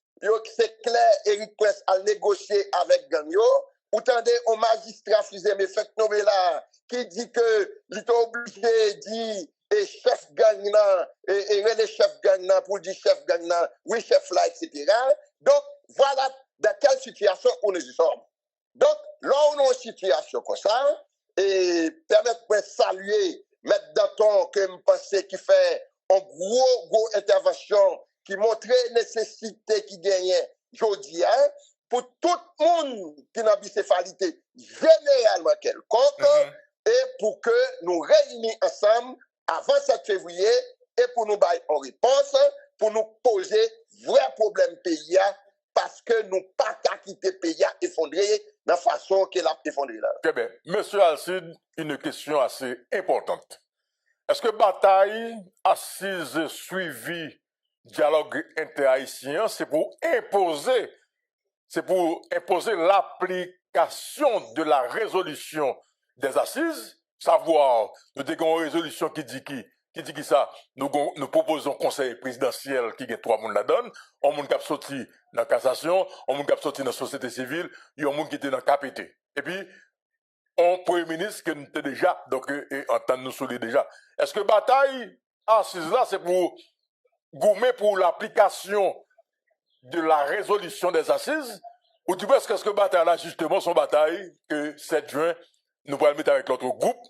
c'est clair, Éric Prince a négocié avec gang yo, ou tendez au magistrat Fizemé fait là qui dit que il est obligé de dire et chef gang là, et les chefs gang là pour dire chef gang là, oui chef là, etc. Donc, voilà dans quelle situation on nous y sommes. Donc, là, on a une situation comme ça, et permettez-moi de saluer, mettre dans ton que je pense qui fait une grosse intervention, qui montrait la nécessité qui gagnait aujourd'hui, pour tout le monde qui a une bicéphalité généralement quelconque, et pour que nous réunissions ensemble avant 7 février, et pour nous donner une réponse, pour nous poser vrai problème pays, parce que nous pas qu'à quitter le pays effondré de la façon qu'il a effondré là. Très bien. Monsieur Alcide, une question assez importante. Est-ce que bataille assise suivi dialogue interhaïtien, c'est pour imposer l'application de la résolution des assises, savoir, nous avons une résolution qui dit qui ça, nous proposons conseil présidentiel qui gagne 3 monde la donne, un monde qui a sorti dans la cassation, un monde qui a sorti dans la société civile, et un monde qui était dans le KPT. Et puis, un premier ministre que nous était déjà, donc, entendre nous soulever déjà. Est-ce que bataille assise là, c'est pour gommer pour l'application de la résolution des assises, ou tu penses que bataille là, justement, son bataille que 7 juin, nous pourrons le mettre avec l'autre groupe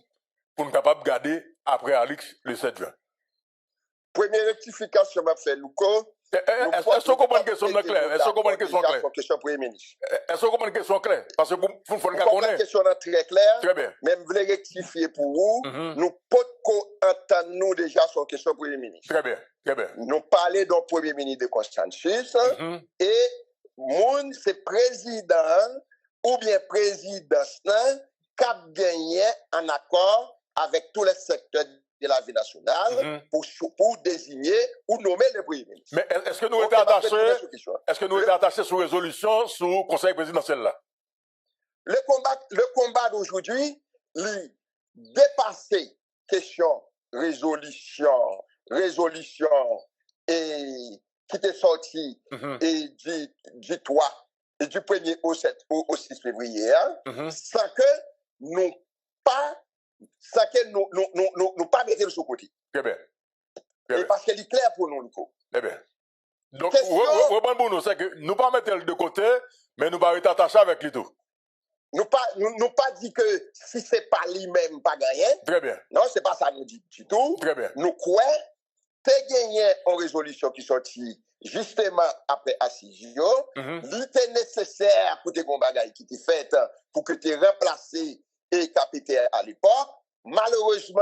pour nous capables de garder après Alix le 7 juin. Première rectification, m'a fait Louko. Est-ce qu'on comprend une question claire? Est-ce qu'on comprend une question claire? Question Premier ministre. Est-ce qu'on comprend une question claire? Parce que vous faut nous connaître. Une question très claire. Très bien. Même vous voulez rectifier pour vous. Nous pouvons entendre nous déjà sur question Premier ministre. Très bien. Très bien. Nous parlons d'un Premier ministre de Constantis et moun c'est président ou bien présidence qui a gagné un accord avec tous les secteurs de la vie nationale pour désigner ou nommer le premier ministre. Mais est-ce que nous étions attachés sous résolution, sous conseil présidentiel là? Le combat d'aujourd'hui, il dépassé question résolution et qui était sorti et du 3 et du 1er au 6 février, sans que nous pas mettre sur côté. Très bien. Et parce qu'elle est claire pour nous, Nico. Très bien. Donc, pour nous, c'est que nous pas mettre de côté, mais nous pas être attachés avec lui tout. Nous pas dit que si c'est pas lui-même, pas gagné. Très bien. Non, c'est pas ça nous dit du tout. Très bien. Nous croyons que gagné en résolution qui sortit justement après assise. Il était nécessaire pour des combats qui étaient faits pour que tu remplacé et KPTR à l'époque. Malheureusement,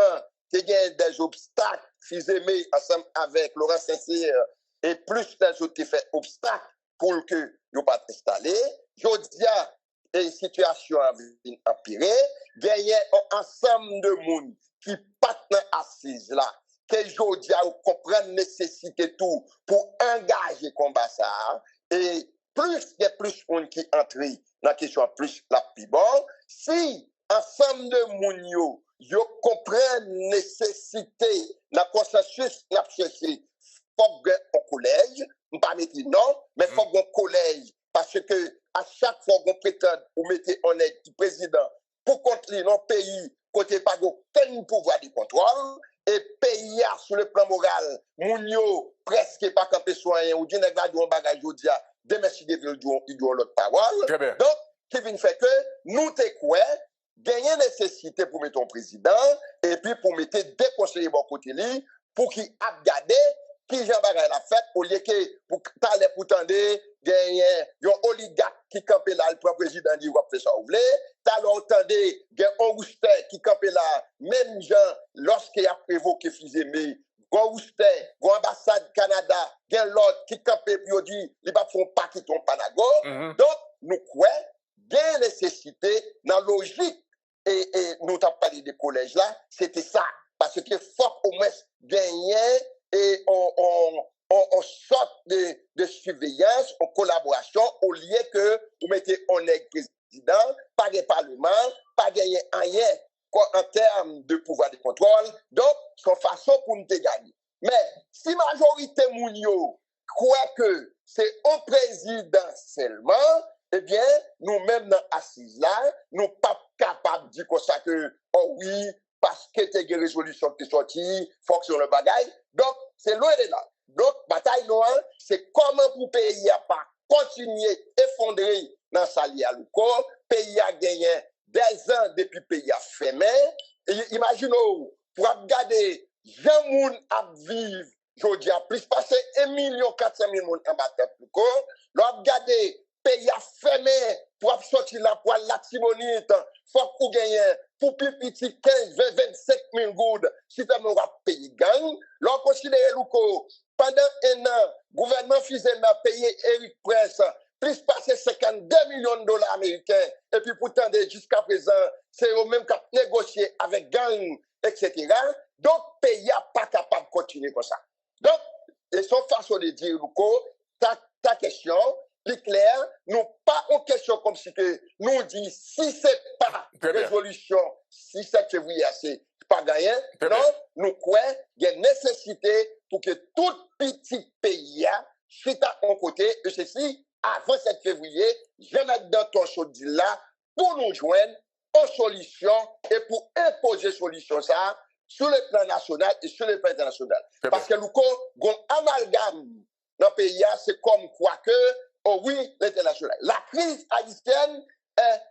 il y a des obstacles, Fizemé ensemble avec Laurent Saint-Cyr et plus des autres qui fait obstacles pour que nous pas installé. Je dis et situation a empiré, il y a un ensemble de monde qui partent assise là, que je dis à comprendre nécessité tout pour engager le combat ça et plus il y a plus de monde qui entre dans la question plus la plus bon. Si ensemble de monde yo comprennent nécessité la consensus n'a cherché faut que au collège, pas mettre non, mais faut que collège parce que à chaque fois qu'on prétend ou mettez honnête président pour contrôler nos pays côté pas aucun pouvoir de contrôle et pays sur le plan moral, moun yo presque pas campé soin ou dit nèg la dou bagage jodia, demain si il doit l'autre parole. Donc qui vient fait que nous te quoi gagner nécessité pour mettre ton président et puis pour mettre des conseillers bon côté li pour qui a gardé qui Jean Bagay la fête au lieu que pour t'aller pour tendre gagner un oligarque qui campé là le président dit va faire ça ou voulez t'aller entendre gagner un Auguste qui campé là même gens lorsqu'il a prévoqué Fizemé Auguste ambassade Canada gagner l'autre qui campé puis dit il va faire pas qui ton panago donc nous quoi gain nécessité dans logique et nous t'as parlé des collèges là c'était ça parce que faut au moins gagner et on sort de surveillance en collaboration au lieu que vous mettez un président pas de parlement pas gagner rien en termes de pouvoir de contrôle donc son façon pour nous gagner mais si majorité mounio croit que c'est un président seulement eh bien, nous-mêmes dans l'assise là, nous ne sommes pas capables de dire comme ça que, oh oui, parce que tu as une résolution qui est sortie, fonction le bagaille. Donc, c'est loin de là. Donc, bataille noire, c'est comment pour le pays à pas continuer effondrer dans sa lie à l'ouko, pays a gagné des ans depuis le pays a fermé. Imaginez, pour regarder, Jean Moun a vivre, je dis, plus passer 1,4 million en bataille l'ouko, regarder, pays a fermé pour sortir là pour la Timonite, faut qu'on gagne pour plus petit 15, 20, 25 000 gouttes, si tu as payé gang. L'on considère Louko, pendant un an, le gouvernement Fizem a payé Eric Prince, plus passer 52 millions de dollars américains, et puis pourtant, jusqu'à présent, c'est eux-mêmes qui ont négocié avec gang, etc. Donc, le pays n'est pas capable de continuer comme ça. Donc, et son façon de dire, Louko, ta question, plus clair, nous pas en question comme si que nous dit si c'est pas résolution, si c'est février, c'est pas gagné. Non, nous croyons qu'il y a une nécessité pour que tout petit pays suite à un côté, et ceci, avant 7 février, je vais mettre dans ton chaudil là pour nous joindre aux solutions et pour imposer solution ça sur le plan national et sur le plan international. Parce que nous avons un amalgame dans le pays, c'est comme quoi que oh oui, l'international. La crise haïtienne,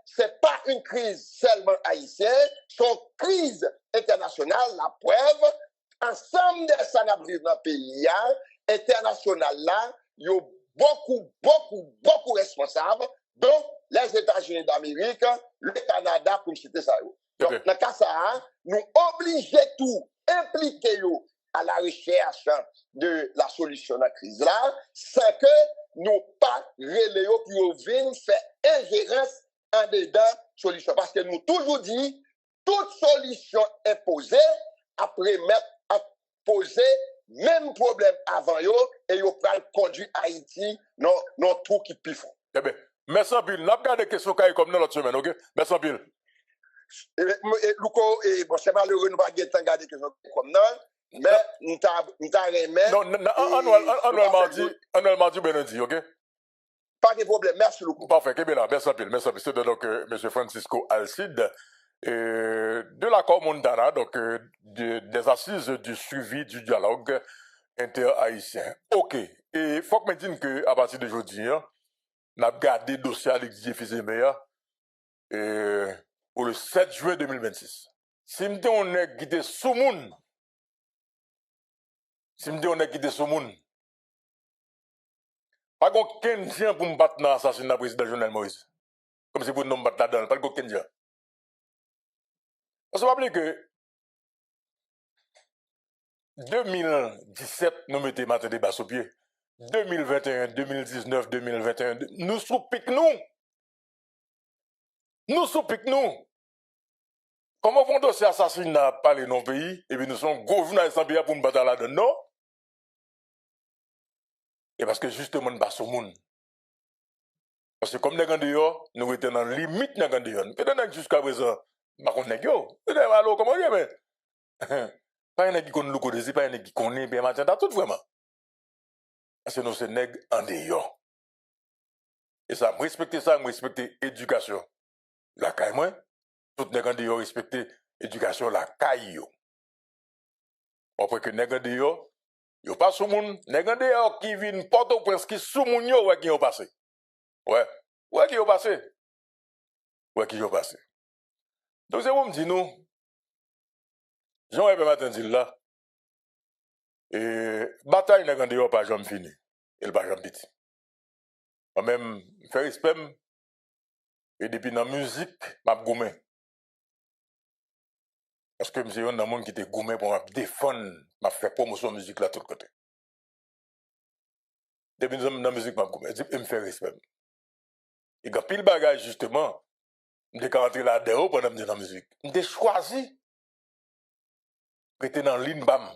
ce n'est pas une crise seulement haïtienne, c'est une crise internationale. La preuve, ensemble de ça dans le pays international là, il y a beaucoup responsables, dont les États-Unis d'Amérique, le Canada, pour citer ça. Donc, dans le cas ça, nous obligeons tout, impliquer à la recherche de la solution de la crise là, sans que nous pas reléo pour venir faire ingérence en dedans solution parce que nous toujours dit toute solution imposée après mettre à poser même problème avant yo et yo pral conduire Haïti non tout qui plus fort. Eh bien, merci Bill, n'a pas de questions comme dans l'autre semaine, OK? Merci Bill. Louko et bon c'est malheureux nous pas garder questions comme non. Mais nous remet. Non, mardi, Benedi, OK? Pas de problème, merci beaucoup. Parfait, bien là, merci. C'est donc M. Francisco Alcide, de l'accord Mondana, donc des assises du suivi du dialogue inter-haïtien. OK. Et il faut que je me dise qu'à partir d'aujourd'hui, on a gardé le dossier Alexis Fizemé pour le 7 juin 2026. Si on est guidé sous moun, si on est guidé sous moun, pas aucun gens pour me battre dans l'assassinat du président Jovenel Moïse. Comme si vous nous battre là-dedans, pas aucun gens. Parce que vous rappelez que 2017, nous mettons matin débat sur pied. 2021, 2019, 2021, nous sous-pique nous. Nous sous-pique nous. Comment on dossier assassinat par les non-pays, et puis nous sommes gros journalistes en pays pour nous battre là-dedans, non? Et parce que justement, nous battons le monde. Parce que comme nous sommes nous étions dans la limite de nous. Peut-être jusqu'à présent, nous ne sommes pas. Peut-être alors, comment on dit, pas un qui connaît le code, pas un qui connaît bien matin, tout vraiment. Parce que nous sommes nègres en dehors. Et ça, je respecte ça, je respecte l'éducation. La caille, moi, tout nègres en dehors respecte l'éducation, la caille. Après que nèg de yo pas sous moun, nèg de qui vinn Port-au-Prince qui sous moun yo ouais qui yo passé. Ouais. Ouais qui yo passé. Ouais qui yo passé. Donc c'est vous me dit nous Jean-Yves Matin dit là et bataille nèg de pas jamais fini. Il pas jamais petit. Moi même faire respect et depuis dans musique m'a goumé. Parce que monsieur, il y a un monde qui était gourmé pour me défendre, m'a fait promotion de musique là tout côté. Depuis que dans la musique, m'a gourmé, il me fait respect. Et quand pile bagage justement, je suis rentré là-dedans pendant que je dans la musique. Je choisi prêter dans ligne bam.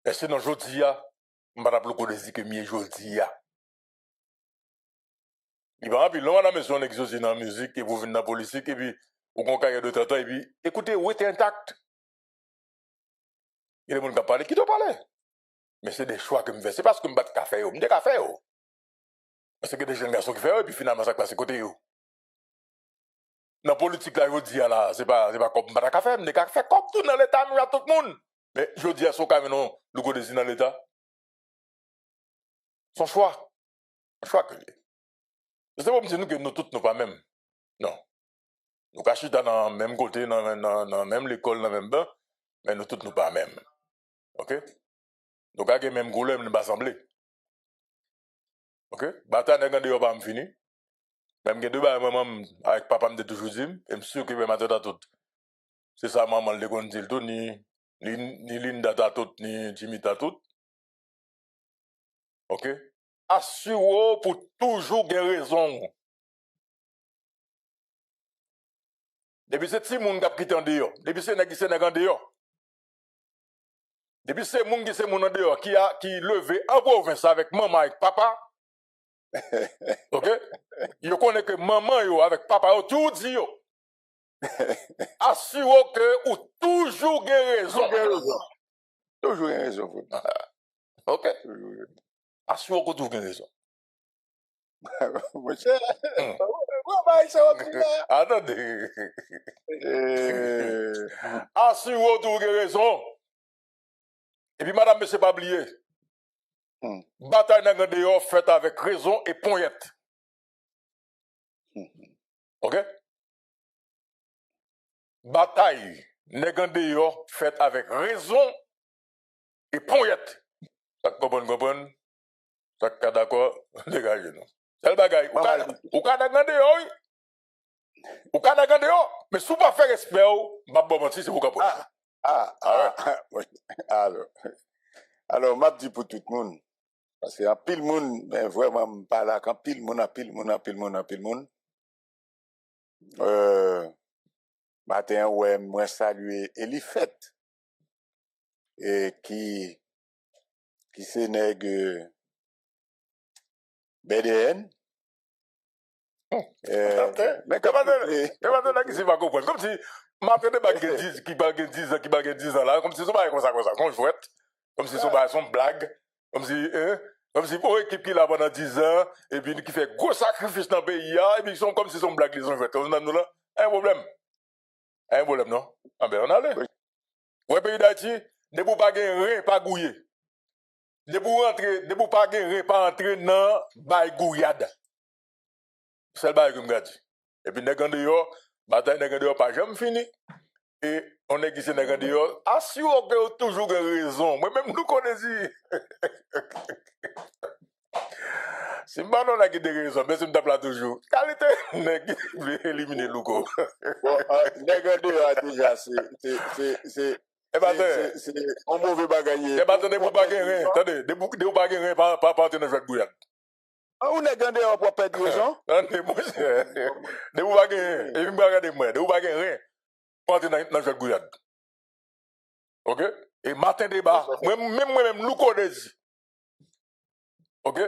Et c'est dans Jodia, je me rappelle qu'on dit que mieux Jodia. Il va rappeler, l'on a mis son exaucé dans la musique, et vous venez dans la politique, et puis, au contraire de temps, et puis, écoutez, où était intact? Il y a des gens qui parlent, qui doivent parler. Mais c'est des choix que je fais. C'est parce que je ne bats pas de café, je ne café. Parce que des jeunes garçons qui font, et puis finalement, ça passe à côté. Dans la politique, là, je dis, là, c'est pas comme je bats de café, je ne café comme tout dans l'État, mais à tout le monde. Mais je dis à son cas, non, le go dans l'État. Son choix. Un choix que j'ai. Je sais pas dire que nous tous nous pas même. Non. Nous cachons dans le même côté, dans la même école, dans le même bain, mais nous tous nous pas même. OK? Donc, il y a même goulé, nous pas assemblé. OK? Bataille n'est pas pas fini. Même que deux maman avec papa me toujours dit, et me sûr que je m'attends tout. C'est ça maman le qu'on dit tout ni Linda ta tout ni Jimmy ta tout. OK? Assure pour toujours gagner raison. Depuis c'est petit monde qui a quitté en dehors. Depuis c'est nèg qui c'est en dehors. Depuis c'est monde qui c'est mon en dehors qui levé en province avec maman avec papa. OK? Yo connaît que maman yo avec papa yo tout dit yo. Assure que ou toujours gagner raison. Toujours raison. OK? Assure que toujours gagner raison. Monsieur, attendez. Assure que toujours gagner raison. Et puis madame monsieur pas oublier. Bataille dans dehors faite avec raison et poignette. OK? Bataille dans dehors faite avec raison et poignette. Ça comprend? Ça d'accord? Dégagez nous. C'est le bagaille. Ou ka dans dehors. Ou ka dans dehors, mais si vous pas faire respect, m'a bon mentir c'est vous capable. Alors, m'a dit pour tout le monde. Parce qu'il y a pile monde, mais vraiment, pas là, quand pile monde. Matin, ouais, moi saluer Elifet. Et qui c'est nèg BDN. Mais comment qui c'est pas comprendre? Comme si, matin de baguette qui baguette 10 ans là, comme si c'est pas comme ça, qu'on jouette. Comme si c'est son blague. Comme si pour équipe qui là pendant 10 ans, et puis qui fait gros sacrifice dans le pays, et puis ils sont comme si son blague les ont joué. Comme nous là, un problème, non? Ah ben on allait. Ouais, pays d'Haïti, de pour pas gagner rien, pas gouiller. De pour pas gagner rien, pas entrer dans bail gouillade. C'est le bail que me dit. Et puis, nèg dehors, bataille nèg dehors pas jamais fini. Et on est qui c'est nèg dehors, assure que toujours une raison. Moi-même, nous connaissons. Si je ne sais pas raison, mais si je me toujours. Qualité, nèg éliminer Louko. Nèg dehors déjà, c'est un mauvais bagaille. Eh bien, attendez, vous ne pas gagner. Attendez, vous pas gagner, pas partir dans le bouillade. On est gagné pour perdre raison. Attendez, mon cher. De vous pas gagner. Et vous regardez moi, de vous pas gagner, partir dans le bouillade. OK? Et matin débat, même nous connaissons. OK?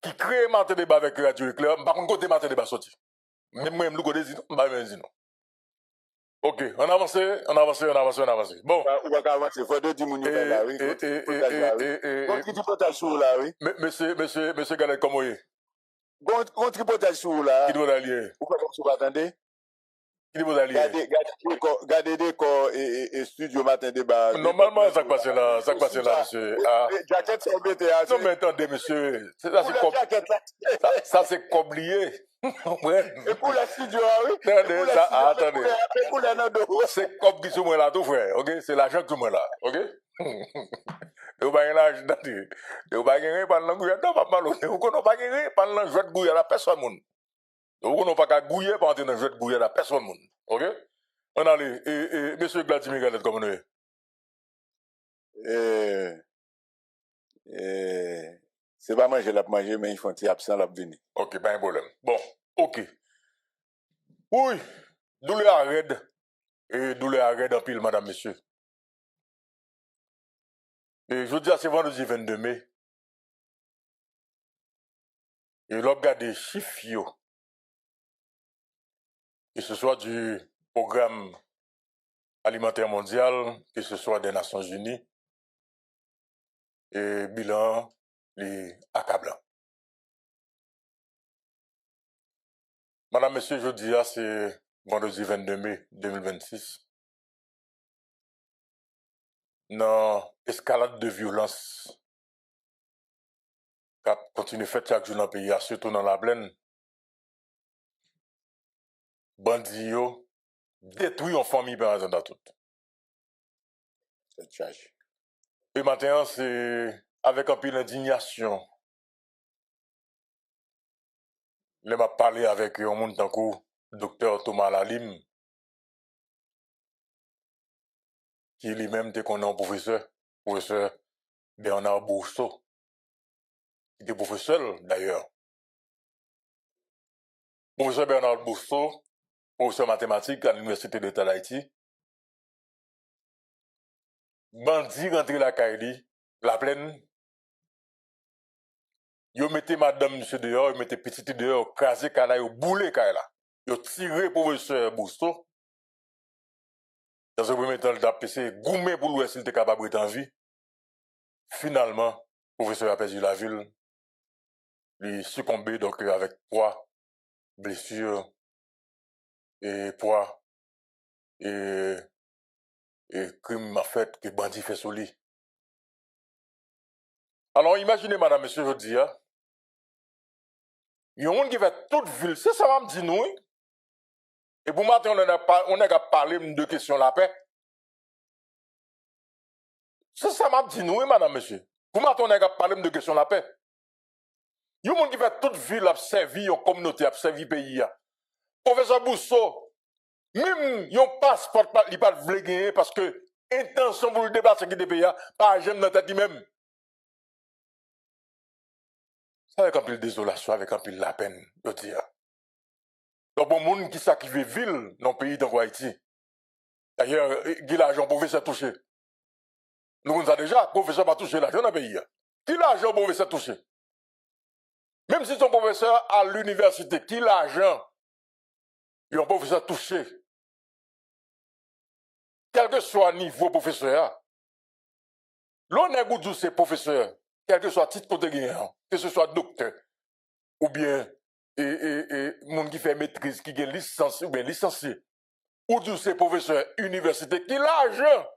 Qui crée matin débat avec Radio Éclair, par contre, côté matin débat sorti. Même nous connaissons, pas même non. OK, on avance. Bon. On va avancer. Il faut deux diminuer là, oui. Contre-tripotage sur là, oui. Monsieur Galet, comment est? Contre-tripotage sur là. Qui doit l'allier? Pourquoi vous attendez? Qui vous a lié? Gardez des corps et studio matin débat. Normalement, ça passe là, monsieur. Ah. Jacket, c'est embêté. Hein, Non, mais attendez, monsieur. Ça, c'est comme lié. Ouais. Et pour la studio, oui. Attendez, attendez. C'est comme qui sont moi là, tout frère. Ok? C'est l'argent que moi là. Ok? Vous n'avez pas l'argent. Vous n'avez pas l'argent. Vous n'avez pas l'argent de gouiller à la personne. Vous n'avez pas gouiller pour entrer dans le jeu de gouiller à la personne. Ok? On allait. Et monsieur Vladimir Galet, comment on est? C'est pas manger, mais ils font un absent, la venir. Ok, pas un problème. Bon, ok. Oui, douleur arrête. Et douleur arrête en pile, madame, monsieur. Et je vous dis, c'est vendredi 22 mai. Et l'on regarde des chiffres, que ce soit du programme alimentaire mondial, que ce soit des Nations Unies, et bilan, les accablants. Madame, monsieur, je dis, c'est vendredi 22 mai 2026. Dans escalade de violence qui continue faire chaque jour dans le pays, surtout dans la plaine, bandits détruisent en famille par exemple dans tout. C'est charge. Et maintenant, c'est avec un peu d'indignation. Je m'a parlé avec un monde tant que docteur Thomas Lalim, qui lui-même était qu'on a un professeur Bernard Bourseau. Il était professeur d'ailleurs. Professeur Bernard Bourseau, professeur mathématique à l'Université d'État d'Haïti. Bandit rentré la Kaili, la plaine. Yo mettez madame monsieur dehors, yo mettez petite dehors, crasé Kala, yo boulé Kala. Yo tiré professeur Bourseau. Dans un premier temps, il a passé goumé pour l'ouest, il était capable d'être en vie. Finalement, le professeur a perdu la ville. Il succombé donc avec poids, blessures et poids et crime en fait que bandit fait sur lui. Alors imaginez madame, monsieur, je dis, il y a un monde qui fait toute ville, c'est ça m'a dit nous. Et pour matin, on a parlé de question la paix. C'est ça m'a dit nous, madame, monsieur. Pour matin, on a parlé de question la paix. Il y a un monde qui fait toute ville a servi en communauté, a servi pays. Professeur Bourseau, même yon passeport, il pas de gagner parce que intention pour le déplacer qui des pays, pas j'aime dans tête même. C'est avec un peu de désolation, avec un peu de la peine, je dis. Donc, bon monde qui sacrifie ville dans le pays dans Haïti. D'ailleurs, qui l'argent professeur touché. Nous on a déjà, professeur pas touché l'argent dans le pays. Qui l'argent professeur touché? Même si son professeur à l'université, qui l'argent, il y a un professeur touché. Quel que soit le niveau professeur, l'on est goût ces professeurs, quel que soit le titre de gagnant, que ce soit docteur, ou bien monde qui fait maîtrise, qui a licence, ou bien licencié, ou tous ces professeurs université, qui l'argent,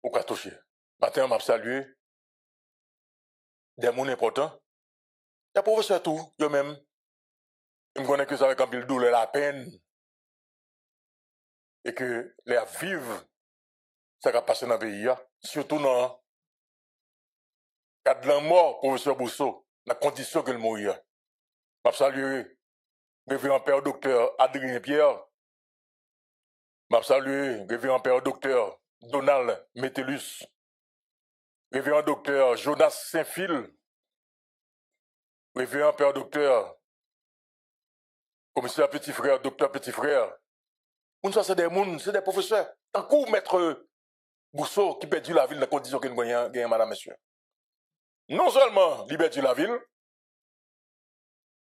ou qu'à toucher. Matin, on m'a salué des gens importants. Il y a professeur tout, eux-mêmes. Ils me connaissent que ça avec un peu de douleur, la peine. Et que les vivre, ça va passer dans le pays, surtout dans le cadre de la mort, professeur Bourseau, la condition que le mourir. Je salue révérend père docteur Adrien Pierre. Je salue révérend père docteur Donald Métellus. Révérend docteur Jonas Saint-Phil. Révérend père docteur commissaire petit frère, docteur petit frère. Ça, c'est des gens, c'est des professeurs. Tant coup, maître Bourseau qui perdu la ville dans les conditions que nous gagnons, madame, monsieur. Non seulement il perdu la ville,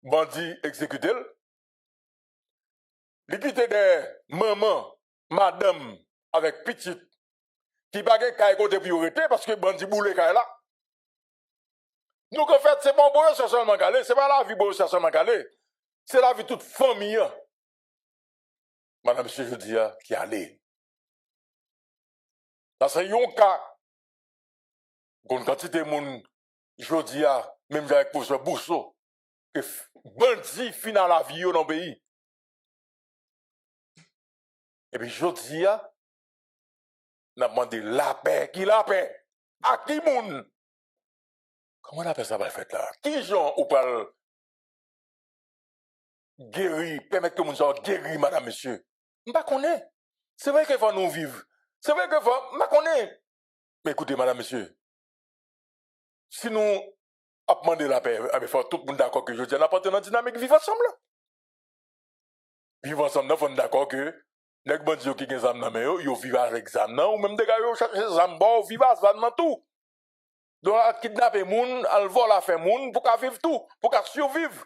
bandit exécuté, il quitté des mamans, madame, avec petite, qui baguette qu'à côté priorité parce que bandit boule qu'à là. Donc en fait, c'est pas bon, c'est seulement calé, c'est pas la vie bon, c'est seulement calé. C'est la vie toute famille. madame, monsieur, je dis, qui allait. Là, c'est un cas, une quantité de monde, je dis, même avec le professeur Bousseau, que bandit finit la vie dans le pays. Et puis, je dis, on a demandé la paix. Qui la paix? À qui moun? Comment on appelle ça, va fait là? Qui gens ou parle guéri, permettre que moun soit guéri, madame, monsieur? Je ne connais pas. C'est vrai qu'il faut nous vivre. C'est vrai qu'il faut. Je ne connais pas. Mais écoutez, madame, monsieur, si nous avons demandé la paix, il faut tout le monde d'accord que je dis, on apporte une dynamique vivre ensemble. Vivre ensemble, il faut d'accord que les bandits qui ont des âmes, ils vivent avec des âmes, ou même des gars qui cherchent des âmes, ils vivent avec des âmes, tout. Donc, kidnapper les gens, ils volent à faire les gens pour qu'ils vivent tout, pour qu'ils survivent.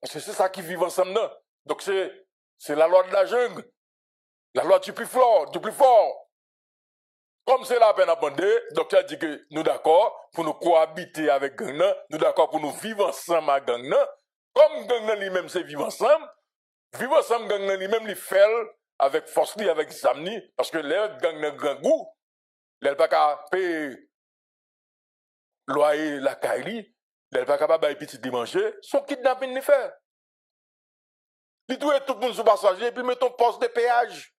Parce que c'est ça qui vit ensemble. Donc, c'est la loi de la jungle, la loi du plus fort, du plus fort. Comme c'est la peine à demander, le docteur dit que nous d'accord pour nous cohabiter avec gang, nous d'accord pour nous vivre ensemble avec gang. Comme gang lui-même c'est vivre ensemble gang lui-même il fait avec force avec zamni parce que les gang grand goût, les pas capable payer loyer la caille, les pas capable bailler petit de manger, son kidnapping ni fait. Il doit tout le monde sur passager et puis mettre ton poste de péage.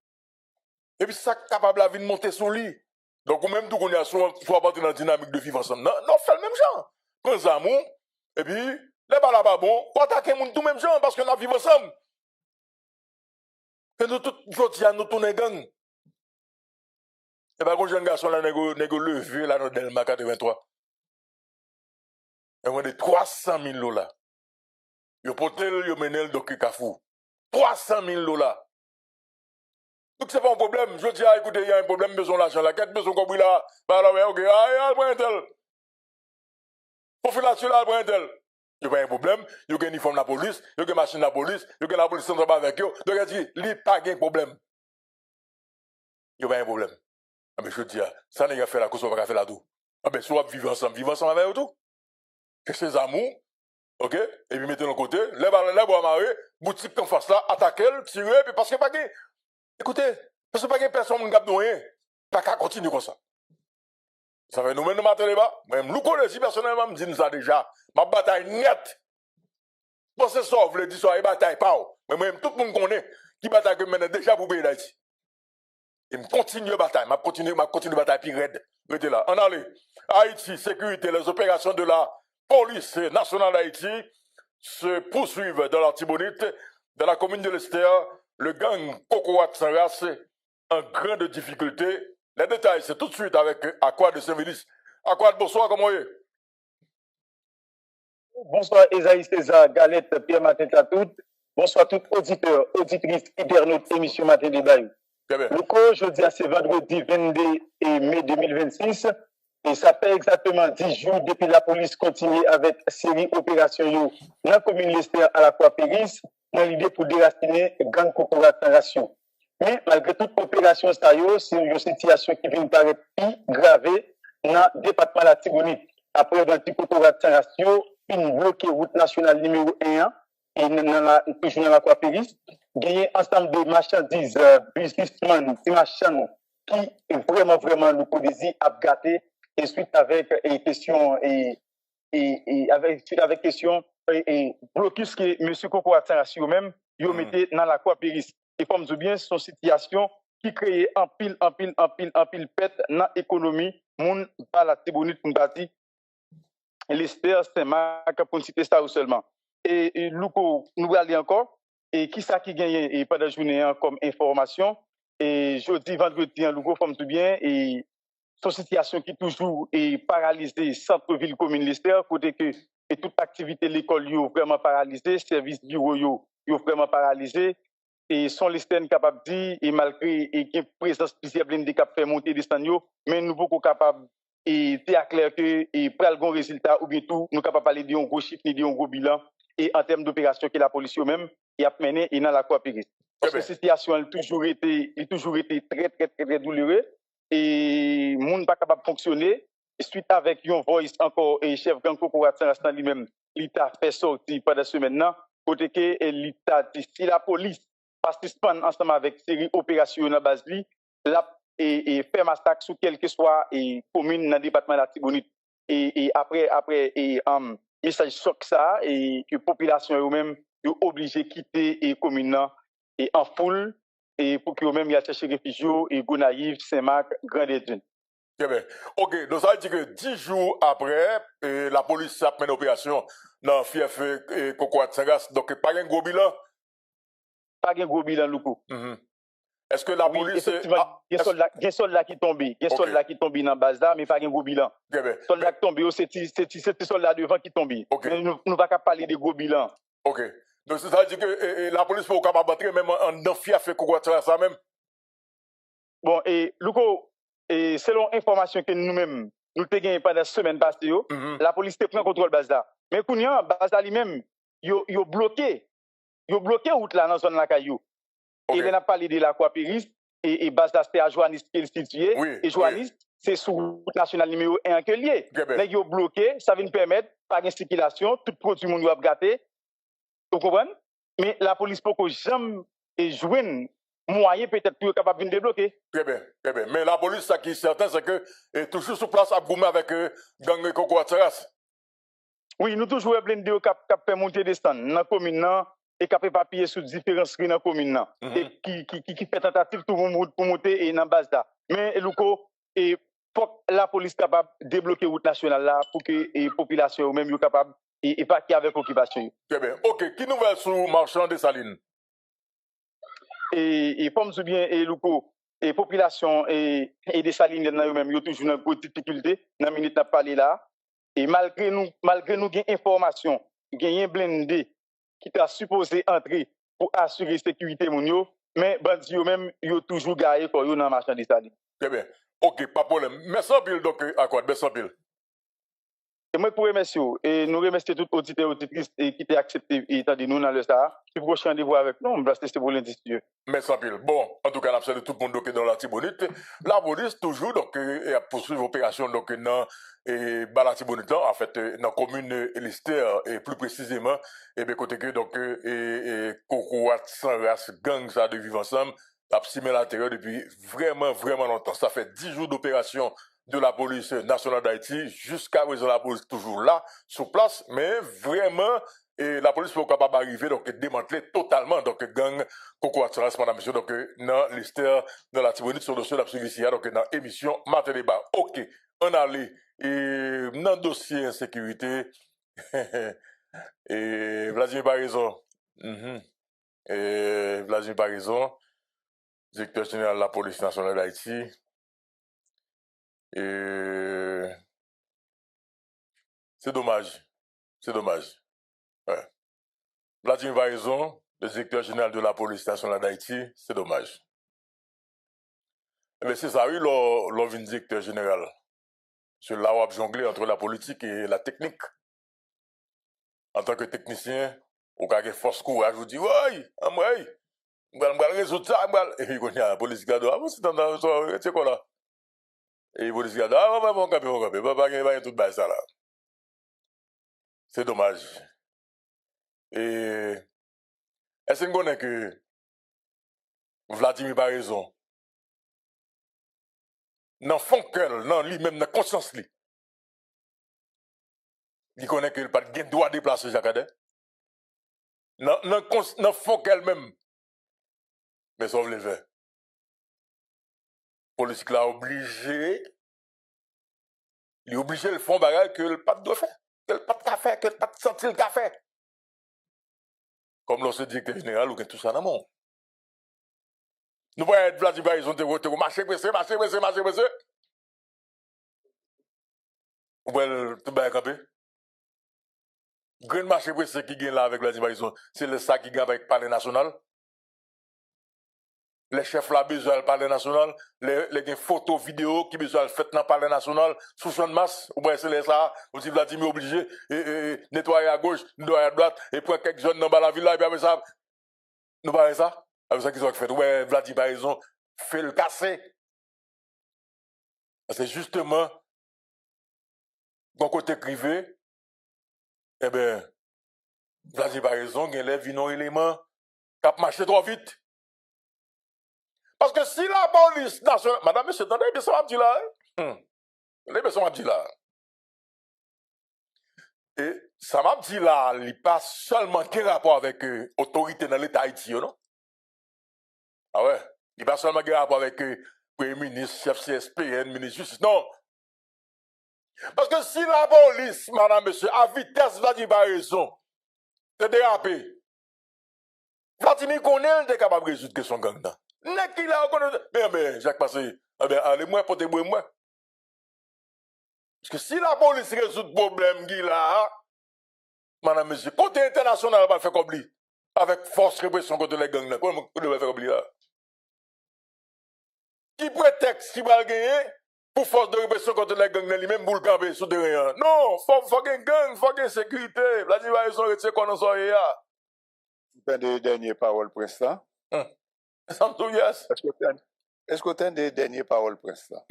Et puis ça capable la vie de monter sur lui. Donc, ou même tout qu'on a soit pas dans la dynamique de vivre ensemble. Non, fait le même genre. Prends ça, et puis, les balles pas bon, pour attaquer les gens tout même genre, parce qu'on a vivre ensemble. Et nous, tout, nous tournons gang. Et bien, quand jeune garçon, là, nous levé, là, dans Delma 83. Et on a 300 000 $. Yo potel, yo menel, donc, Kafou. 300 000 $. Donc, c'est pas un problème. Je dis, écoutez, il y a un problème, besoin d'argent. La quête, besoin de là. Bah, là, ok, il prend un tel. Pour faire là-dessus, là, il prend un tel. Il n'y a pas un problème. Il y a un uniforme de la police, il y a une machine de la police, il y a la police qui travaille avec eux. Donc, il dit, il n'y a pas de problème. Il n'y a pas un problème. Ah, mais je dis, ça n'est pas fait la cause, on va faire la tout. Ah, ben, soit vivre ensemble avec eux tout. Que ces amours, ok? Et puis, mettez de côté, les bois marés, boutique en face là, attaquer, tirer, puis parce que pas de. Écoutez, parce que pas de personne qui n'a pas de pas qu'à continuer comme ça. Ça fait nous-mêmes de matin là-bas. Même nous connaissons personnellement, me dit ça déjà. Ma bataille nette. Parce que ça, vous voulez dire ça, une bataille pas. Mais même tout le monde connaît qui bataille que maintenant déjà pour pays d'Haïti. Et me continue la bataille, ma continue la bataille puis raide. Restez là. En allez. Haïti, sécurité, les opérations de la police nationale d'Haïti se poursuivent dans l'Artibonite, dans la commune de l'Esther. Le gang Cocoat Sanras en grande difficulté. Les détails, c'est tout de suite avec Aquad de Saint-Mélis. Aquad, bonsoir, comment est? Bonsoir, Esaïe César, Galette, Pierre Martin Tatout. Bonsoir, tous auditeurs, auditrices, internautes, émission Matin Débat. Le cours, je dis à ce vendredi 22 mai 2026. Et ça fait exactement 10 jours depuis la police continue avec série opération dans la commune Lester à la Croix-Péris, dans l'idée pour déraciner gang corporation. Mais malgré toute opération, c'est une situation qui vient paraître plus grave dans le département de la Tibonite. Après un petit corporation, une bloquée route nationale numéro 1 et toujours dans la Croix-Péris, gagner ensemble de marchandises, businessmen, des machins qui vraiment nous produisent à gâter. Et suite avec question avec question blocus que M. Coco a tiré même il mettait dans la Croix-Péris. Et comme je dis bien, c'est une situation qui crée en pile pète dans l'économie moun par la Tibonite Mbati. L'Esther Saint-Marc pour citer ça seulement. Et nous allons encore et qui ça qui gagne et pas de journée comme information et jeudi vendredi en Lougo comme tout bien et son situation qui toujours est paralysée, centre-ville commune Lester, côté que et toute activité de l'école est vraiment paralysée, service bureau est vraiment paralysé, et son Lester capable de dire, et malgré une présence visible de cap fait monter des stands, mais nous sommes capables et c'est clair que et pour le résultat ou bien tout, nous sommes capables de parler d'un gros chiffre, d'un gros bilan, et en termes d'opération que la police même y a mené et dans la Croix-Péris. Parce que la situation a toujours été très douloureuse. Et le monde n'est pas capable de fonctionner. Et suite avec un voice encore, et chef gang corporation lui-même, l'État fait sortir pendant ce maintenant, côté que l'État dit si la police pas suspendre ensemble avec série opération dans base li, la et faire massacre sur quelle que soit et commune dans le département de la Tibonite. Et après message choc ça et que population eux-mêmes sont obligés de quitter et commune et en foule et pour que eux-mêmes y a cherché réfugiés et Gonaïve, Saint-Marc, Grand-Édouin. Très bien. Ok, donc ça veut dire que 10 jours après, la police a mené une opération dans le fief Cocoa-Tsangas, donc pas un gros bilan. Pas un gros bilan, Louko. Est-ce que la Oui, police... effectivement, il y a des soldats qui tombent. Il y a des soldats qui tombent dans la base là, mais pas un gros bilan. Très bien. Les soldats qui tombent, c'est des soldats devant qui tombent. Ok. Mais nous ne pouvons pas parler de gros bilans. Ok. Donc ça veut dire que la police peut capable d'entrer même dans le fief Cocoa-Tsangas ça même? Bon, et Louko, et selon l'information que nous-mêmes, nous avons gagné pendant la semaine passée, la police te prend contrôle de la base là. Mais Kounia, la base là lui-même, il a bloqué. Il a bloqué la route là dans la zone de la Caillou. Et il a parlé de l'Aquapéris et base là c'était à Joannis qui est situé. Oui, et Joannis, c'est sur route nationale numéro 1 que lié. Mais il a bloqué, ça vient permettre, par une circulation, tout produit monde a gâté. Vous comprenez? Mais la police peut jamais jouer moyen peut-être pour être capable de débloquer. Très bien, très bien. Mais la police, ce qui est certain, c'est que toujours sur place à Goumé avec gang Cocoa-Tsangas. Oui, nous toujours blindé qui fait monter des stands dans la commune et qui fait papier sur différents screens dans la commune et qui fait tentative tout le monde pour monter et dans la base là. Mais Louko, et faut la police capable de débloquer la route nationale là pour que les populations eux-mêmes soient capables et pas qui avec occupation. Très bien. Ok, qui nouvelle sur marchand des Salines? Et comme je bien et Louko, et population et des Salines eux-mêmes, ils ont toujours une grosse difficulté. Dans la minute n'a parlé là. Et malgré nous gain information, gain blindé qui t'a supposé entrer pour assurer sécurité mon mais bandi yo même yo toujours gaillé pour yo dans marchand des Salines. Très bien. Ok, pas de problème. Merci en pile, donc, à quoi? Merci en pile. Et moi, pour remercier, et nous remercier tout auditeur et auditrice qui t'a accepté et t'a dit nous dans le Star. Puis prochain rendez-vous avec nous, on va rester pour l'indice. Merci en pile. Bon, en tout cas, on a salué tout le monde dans la Tibonite. La police, toujours, donc, poursuivre l'opération, donc, dans la Tibonite, en fait, dans la commune Elister, et plus précisément, et bien, côté que, donc, Cocoa-Tsangas, gang, ça, de vivre ensemble, a simé l'intérieur depuis vraiment, vraiment longtemps. Ça fait 10 jours d'opération de la police nationale d'Haïti. Jusqu'à présent, la police toujours là, sur place, mais vraiment, et la police peut capable d'arriver, donc, démanteler totalement, donc, gang Cocoa-Tsangas, madame, monsieur, donc, dans l'Hister, dans la Tibonite, sur le dossier d'absolution, donc, dans l'émission Matin Débat. Ok, on allait, et dans le dossier insécurité, et Vladimir Paraison, et Vladimir Paraison, directeur général de la police nationale d'Haïti, et c'est dommage. C'est dommage. Ouais. Vladimir Paraison, le directeur général de la police nationale d'Haïti, c'est dommage. Mais c'est ça, oui, l'on directeur général. C'est là où on a jonglé entre la politique et la technique. En tant que technicien, on a une force courage, vous dit, ouais, on va résoudre ça, et puis, il y a la police qui a dit, ah, c'est dans c'est quoi là? Et la police qui a dit, ah, on va pas tout ça là. C'est dommage. Et est-ce qu'on connaît que Vladimir Paraison, dans fond cœur, dans lui-même, dans conscience lui, il connaît qu'il n'a pas de droit de déplacer Jacques Adé. Dans fond cœur même, mais sauf les verts. Politique là obligé, il est obligé de faire un bagage que le pas de faire, que le pas de café, que le pas de sentir le café. Comme l'on se dit que général, ou que tout ça dans le monde. Nous voyons être Vladimir Paraison, marcher pressé. Ou bien, tout le campé. Grand marché pressé qui gagne là avec Vladimir Paraison, c'est le ça qui gagne avec le Palais national. Les chefs là besoin le Palais national, les photos, vidéos qui besoin faites dans le Palais national, sous champ de masse, ou bien c'est les ça, aussi Vladimir obligé, et nettoyer à gauche, nettoyer à droite, et prendre quelques jeunes dans la ville là, et puis après ça, nous parlons ça, avec ça qu'ils ont fait, ouais, Vladimir Paraison fait le casser. C'est justement, d'un côté privé, eh bien, Vladimir Paraison, il y a les éléments, qui marché trop vite. Parce que si la police nationale... Madame, monsieur, attendez, bien ça m'a dit là. Attendez, bien ça m'a dit là. Et ça m'a dit là, il n'y a pas seulement quel rapport avec l'autorité dans l'État haïtien, non? Ah ouais? Il n'y a pas seulement quel rapport avec Premier ministre, chef CSPN, ministre de justice, non. Parce que si la police, madame, monsieur, à vitesse, Vladimir a raison, c'est dérapé. Vladimir connaît, il est capable de résoudre son gang là. N'est-ce qu'il a reconnu? Mais, Jacques Passé, allez-moi, portez-moi, moi. Parce que si la police résout le problème qu'il a, madame, monsieur, côté international, va faire comme lui. Avec force répression contre les gangs là. Comment vous devez faire comme lui là? Qui prétexte qui va gagner pour force de répression contre les gangs là, lui-même pour le camper sous terrain? Non, faut qu'il gang, faut qu'il sécurité. La division retient qu'on en soit là. Tu as des dernières paroles, Prince-là? Yes. Est-ce que tu as des dernières paroles, Prince-là?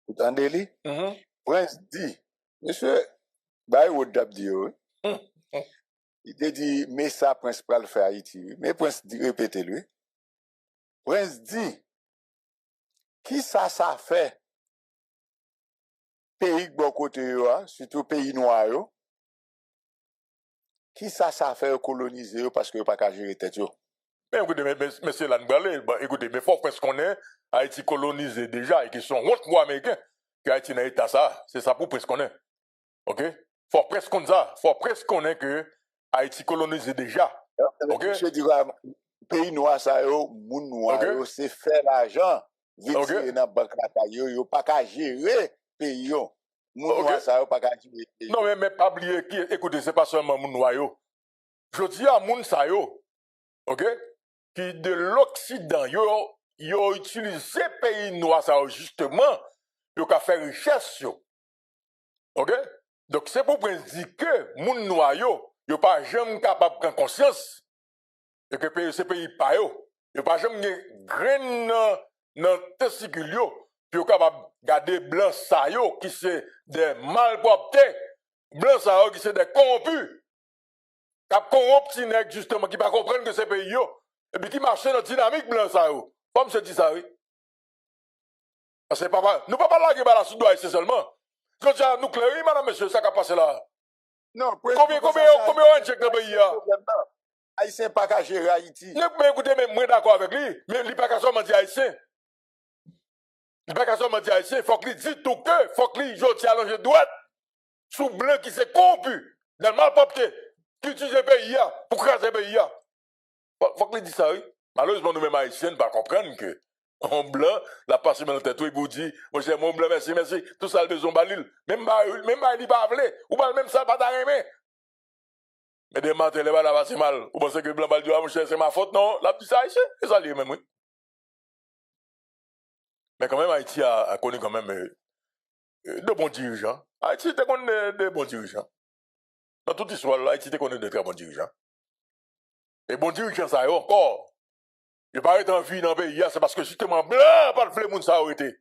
Vous entendez? Prince dit, monsieur, bah, il a dit, il a dit, mais ça, Prince, pas le faire Haïti. Mais Prince dit, répétez-le. Prince dit, qui ça fait? Pays bon côté, surtout pays noir, qui ça fait coloniser parce que pas qu'à gérer tête yo? Mais écoutez, monsieur Lanbralé, écoutez, mais faut presque qu'on ait Haïti colonisé déjà et qui sont honte moi américain que Haïti n'a pas ça. C'est ça pour presque qu'on ait. OK? Faut presque qu'on ça. Faut presque qu'on ait que Haïti colonisé déjà. OK? Je dirais, pays noir ça yo, moun noir yo, c'est faire l'argent. Vite dans la banque yo pas qu'à gérer pays yo. Moun noir ça yo pas qu'à gérer pays. Non mais pas oublier qui, écoutez, c'est pas seulement moun noir yo. Je dis à moun ça yo. OK? Qui de l'Occident, yo utilisé pays noirs ça justement, yo ka faire richesse yo. OK? Donc c'est pour dire que moun noir yo pas jamais capable de prendre conscience et que ces pays pas yo pas jamais grain dans testicule yo, puis yo capable garder blanc ça yo qui c'est des malpropretés, blanc ça yo qui c'est des corrompus. Cap corrompt ti nèg justement qui pas comprendre que ces pays yo et puis qui marche dans dynamique blanc ça yo. Comme je dis ça oui. C'est pas nous pas parler la sous doigt seulement. Quand ça nous clairer madame monsieur ça qui a passé là. Non, combien on check dans pays là? Haïtien pas qu'à gérer Haïti. Mais écoutez, mais moi d'accord avec lui, mais il pas qu'à seulement dire haïtien. Il pas qu'à seulement dire haïtien, faut qu'il dise tout que, faut qu'il joue à l'ange droite sous blanc qui s'est corrompu dans le malpropreté, qui utilise le pays pour craser le pays. Faut qu'il dise ça, oui. Malheureusement, nous-mêmes haïtiens ne pas comprendre que en blanc, la passe dans la tête, il vous dit, mon cher, mon blanc, merci, tout ça, le besoin balil. Même il pas appelé, ou pas même ça, pas d'arrêter. Mais des matins, les balles, là, c'est mal. Vous pensez que le blanc, mon cher, c'est ma faute, non? La petite haïtien, c'est ça, lui, même, oui. Mais quand même, Haïti a connu quand même de bons dirigeants. Haïti a connu de bons dirigeants. Dans toute l'histoire, Haïti a connu de très bons dirigeants. Et bons dirigeants, ça y est encore. Je pas être en vie dans le pays, c'est parce que justement, blanc, pas le flé, moun ça a arrêté.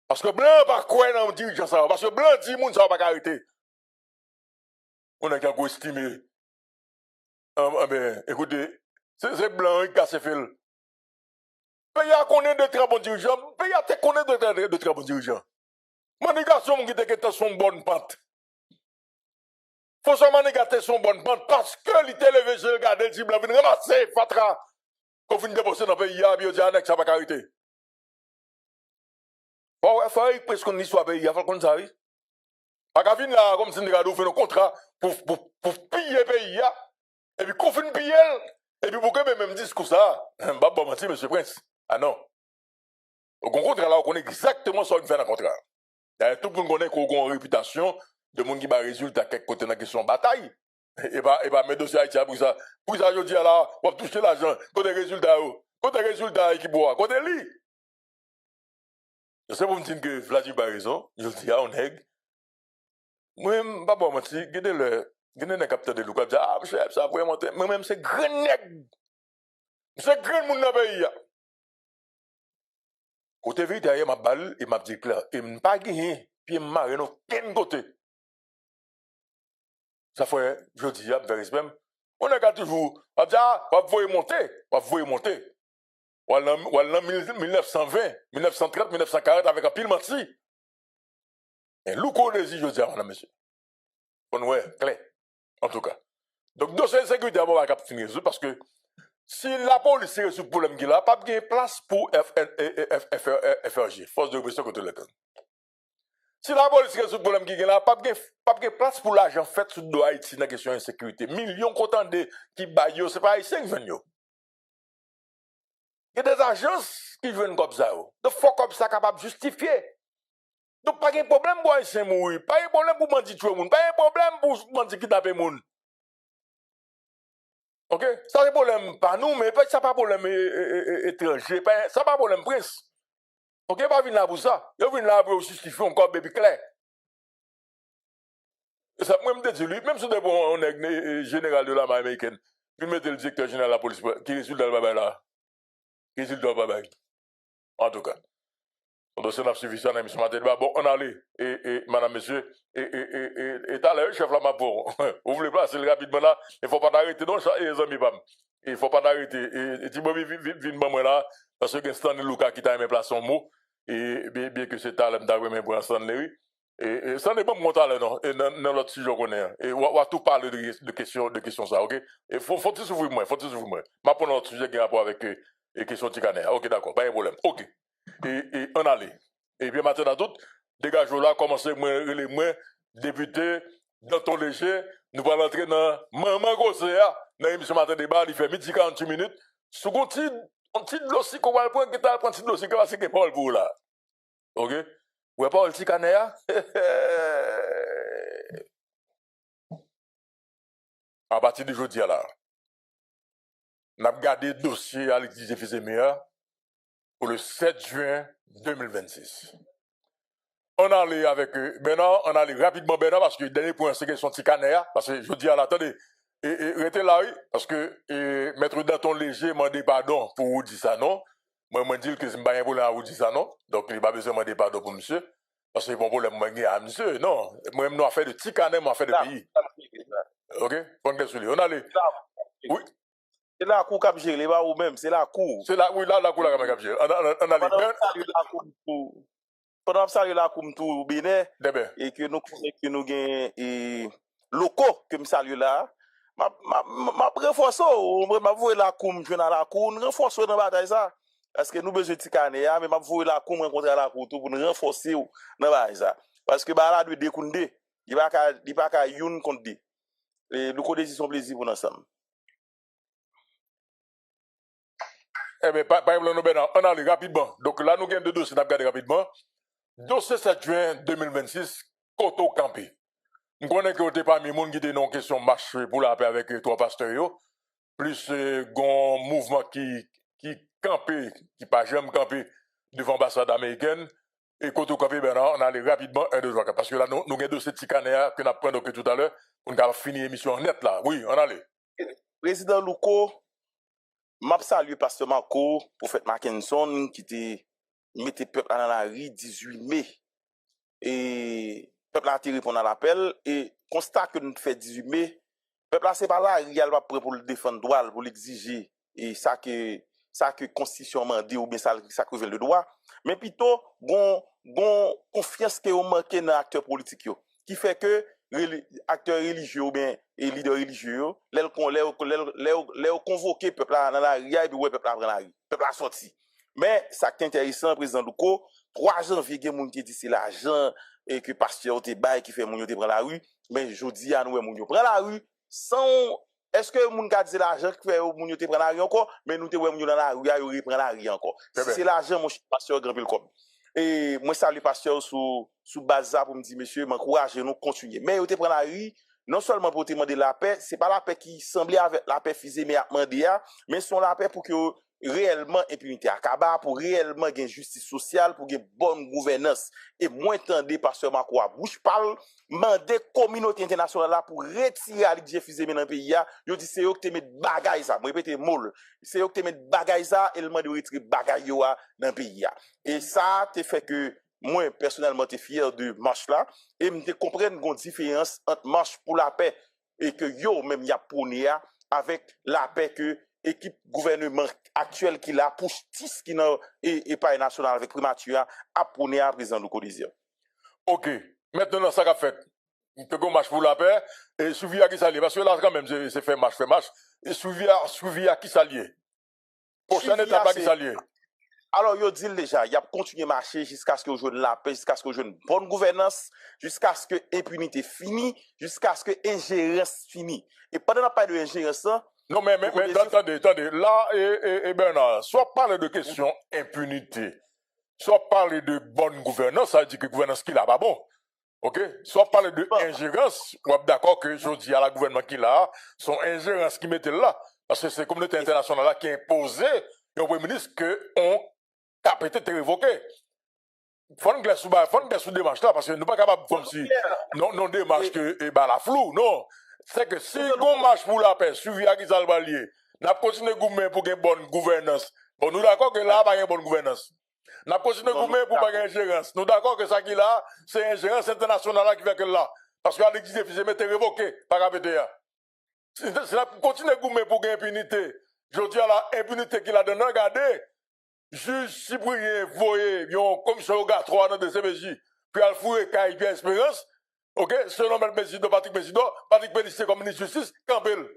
Parce que blanc, pas quoi dans le dirigeant, ça. Parce que blanc, dit, moun ça pas arrêté. On a qu'à estimer. Écoutez, c'est blanc qui casse fil. Pays a connaît de très bons dirigeants, pays a connaît de très bons dirigeants. Manigation qui était son bonne pente. Faut que manigater son bonne pente parce que les télévisions regardent le blanc, viennent ramasser, fatra. Quand vous venez déposer dans le pays, vous dites, ça va pas arrêter. Il faut presque qu'on soit pays, il faut qu'on s'arrête. A ka vin là comme si nous avons fait un contrat pour piller le pays et puis qu'on finit piller et puis pour que même discours ça pas bon mentir monsieur Prince. Ah non. Au contrat là on connaît exactement ce qu'on fait dans le contrat. Tout le monde connaît qu'on a une réputation de monde qui va résultat quelque côté dans la question bataille et pas mes dossiers Haïti pour ça je dis là on va toucher l'argent côté résultat qui boit côté lui. Je sais pour me dire que Vladimir a raison, je dis à on est moi, pas bon, moi, si, gardez le capteur de l'eau, ah, monsieur, ça va monter. Moi-même, c'est grand nègre. C'est grand moun dans le pays. Côté vérité, m'a balle et m'a dit clair. Et m'a pas gagné, puis m'a marre non, quel côté. Ça fait, je dis, même, on a toujours, on va monter. ou en 1920, 1930, 1940 avec un pile menti. Et Louko Desi, je dis, madame, monsieur. On ouais, clair. En tout cas. Donc, dossier de sécurité, on va finir résoudre parce que si la police est sur le problème qu'il a, pas de place pour FRG, Force de répression contre l'État. Si la police est sur le problème qu'il a, pas de place pour l'argent fait sur le Haïti dans la question de sécurité. Millions content de qui baillent, c'est pas haïtien qui viennent. Il y a des agences qui viennent comme ça. De fois comme ça capable de justifier. Donc, pas de problème pour haïtien mourir, pas de problème pour bandit tuer moun, pas de problème pour bandit kidnapper moun. Ok? Ça c'est problème pas nous, mais ça pas problème étranger, ça pas problème prince. Ok? Pas venir là pour ça. Yo venir là pour justifier encore baby clair. Ça même te lui, même si on est général de l'armée américaine, puis mettre le directeur général de la police qui résulte dans le babaï là. Qui résulte dans le babaï. En tout cas. On doit se suivre ça dans l'émission matin. Bon, on allait. Et madame, monsieur, et t'as l'air, chef là, ma pour. Vous voulez placer rapidement là. Il ne faut pas t'arrêter. Donc, les amis, il ne faut pas t'arrêter. Et tu Bobby, viens moi là. Parce que Stanley Lucas qui t'a aimé placer son mot. Et bien que c'est talent d'avoir pour Stanley. Et ça n'est pas mon talent, non. Et dans l'autre sujet qu'on est. Et on va tout parler de questions ça, ok? Et faut-il s'ouvrir moi. Ma pour notre sujet qui a rapport avec les questions de Tikaner. Ok, d'accord. Pas de problème. Ok. Et on allait. Et puis maintenant, tout, dégage là, commencez les moins député dans ton léger, nous allons entrer dans Maman Gossea, dans l'émission matin débat, il fait midi 48 minutes. Sous un petit dossier qu'on va prendre, qui est un petit dossier qui va se faire pour vous là. Ok? Vous avez pas le petit canéa? À partir de aujourd'hui là, on a regardé le dossier à l'église Éphésémia pour le 7 juin 2026. On allait avec Bernard, on allait rapidement Bernard parce que le dernier point c'est question de canéa, parce que je dis à l'attendez, et restez là, oui, parce que Maître Danton Léger m'a demandé pardon pour vous dire ça, non? Moi, je dis que c'est pas un problème à vous dire ça, non? Donc, il n'y a pas besoin de demander pardon pour monsieur, parce que c'est pas un problème à monsieur, non? Moi, je fais de Tikané, moi, je fais de pays. Ok? On allait. Oui. C'est la cour qui gère, pas ou même, c'est la cour. C'est là, oui, là, la cour qui gère. On allait. Pendant que ça, la cour tout bien, et que nous gagnons locaux que nous saluons là, ma renforce, ma voix la cour, je dans la cour, nous renforçons dans la bataille ça. Parce que nous besoin de Tikané, mais ma voix la cour, rencontrer la cour pour nous renforcer dans la bataille ça. Parce que là, doit découdre, il va pas youn contre deux. Et nous connaissons son plaisir pour nous ensemble. Eh bien, par exemple, on allait rapidement. Donc là, nous gagnons deux dossiers, on a regardé rapidement. Dossier 7 juin 2026, Koto Campé. Nous connaissons que vous n'avez pas mis monde qui était en question marché pour la paix avec trois pasteurs. Plus un mouvement qui campé, qui pas jamais campé devant l'ambassade américaine. Et Koto Campé, ben on allait rapidement un, deux, trois. Parce que là, nous avons dossier Tikanéa que nous avons pris tout à l'heure. On a fini l'émission en net là. Oui, on allait. Président Louko, m'a salué pasteur Marco, prophète Mackinson, qui était mettez peuple dans la rue 18 mai. Et peuple a répondu à l'appel. Et constat que nous fait 18 mai, peuple a c'est pas là, il y a pas prêt pour le défendre droit, pour l'exiger. Et ça que constitution mandé ou bien ça que le droit. Mais plutôt, bon confiance que vous manquez dans l'acteur politique, qui fait que acteurs religieux ou bien et leaders religieux, les convoquer peuple dans la rue, et puis ouais, peuple a prendre la rue. Peuple a sorti. Mais ça qui est intéressant, président Louko, 3 janvier, il y a des gens qui disent c'est l'argent et que pasteur te bail qui fait moun yo te prend la rue, mais je dis à nous moun yo prend la rue sans est-ce que moun ka dit l'argent qui fait moun yo te prend la rue encore, mais nous te moun yo dans la rue, yo reprend la rue encore. C'est l'argent mon pasteur grand pile comme. Et moi salue pasteur sous base ça pour me dire monsieur, m'encourage nous continuer. Mais yo te prend la rue non seulement pour te demander la paix, c'est pas la paix qui semblait avec la paix physique mais mais son la paix pour que réellement impunité à Kaba, pour réellement une justice sociale, pour une bonne gouvernance. Et moins tendez pasteur Marco à bouche parle, mandé communauté internationale là pour retirer l'idée fusée dans le pays. Yo dit c'est eux qui te mettent bagaille ça, moi répéter molle. C'est eux qui te mettent bagaille ça et le mandé retirer bagaille yo dans le pays. Et ça te fait que moi personnellement t'es fier de marche là et me comprendre une différence entre marche pour la paix et que yo même y a prôné avec la paix que équipe gouvernement actuelle qui l'a pour justice qui n'a et pas national avec primature à prôner à président Louko Désir. OK. Maintenant, ça qu'a fait. Que go marche pour la paix et suivi à qui s'allie. Parce que là, quand même, c'est fait match. Et suivi à qui s'allie. Prochaine étape à qui s'allie. Alors, yo dit déjà, il a continué à marcher jusqu'à ce que je la paix, jusqu'à ce que je une bonne gouvernance, jusqu'à ce que l'impunité finisse, jusqu'à ce que l'ingérence finisse. Et pendant la période de l'ingérence, non, mais attendez, là, et Bernard, soit parler de question impunité, soit parler de bonne gouvernance, ça veut dire que gouvernance qui là pas bon. OK? Soit parler de ingérence, ou d'accord que je dis à la gouvernement qui là, son ingérence qui mettait là, parce que c'est la communauté internationale là qui a imposé au Premier ministre que on a peut-être révoqué. Faut nous glacer sous démarche là, parce que nous pas capable comme si, non démarche que, la flou, non. C'est que si on marche pour la paix, suivi à Gisal Balier, n'a continué gouverner pour une bonne gouvernance. Bon, nous d'accord que là, pas une bonne gouvernance. N'a continué gouverner pour pas une ingérence. Nous d'accord que ça qui là, c'est ingérence internationale là qui fait que là. Parce que Alex Défisé m'était révoqué par KPTA. Si n'a continué gouverner pour une impunité, je dis à la impunité qu'il a donné, regardez, juge Cyprien voyez, yon commission rogatoire dans des CPJ, puis al fouiller Kaï Pierre Espérance, ok, selon le président, Patrick Pédicé comme ministre de justice, Campbell.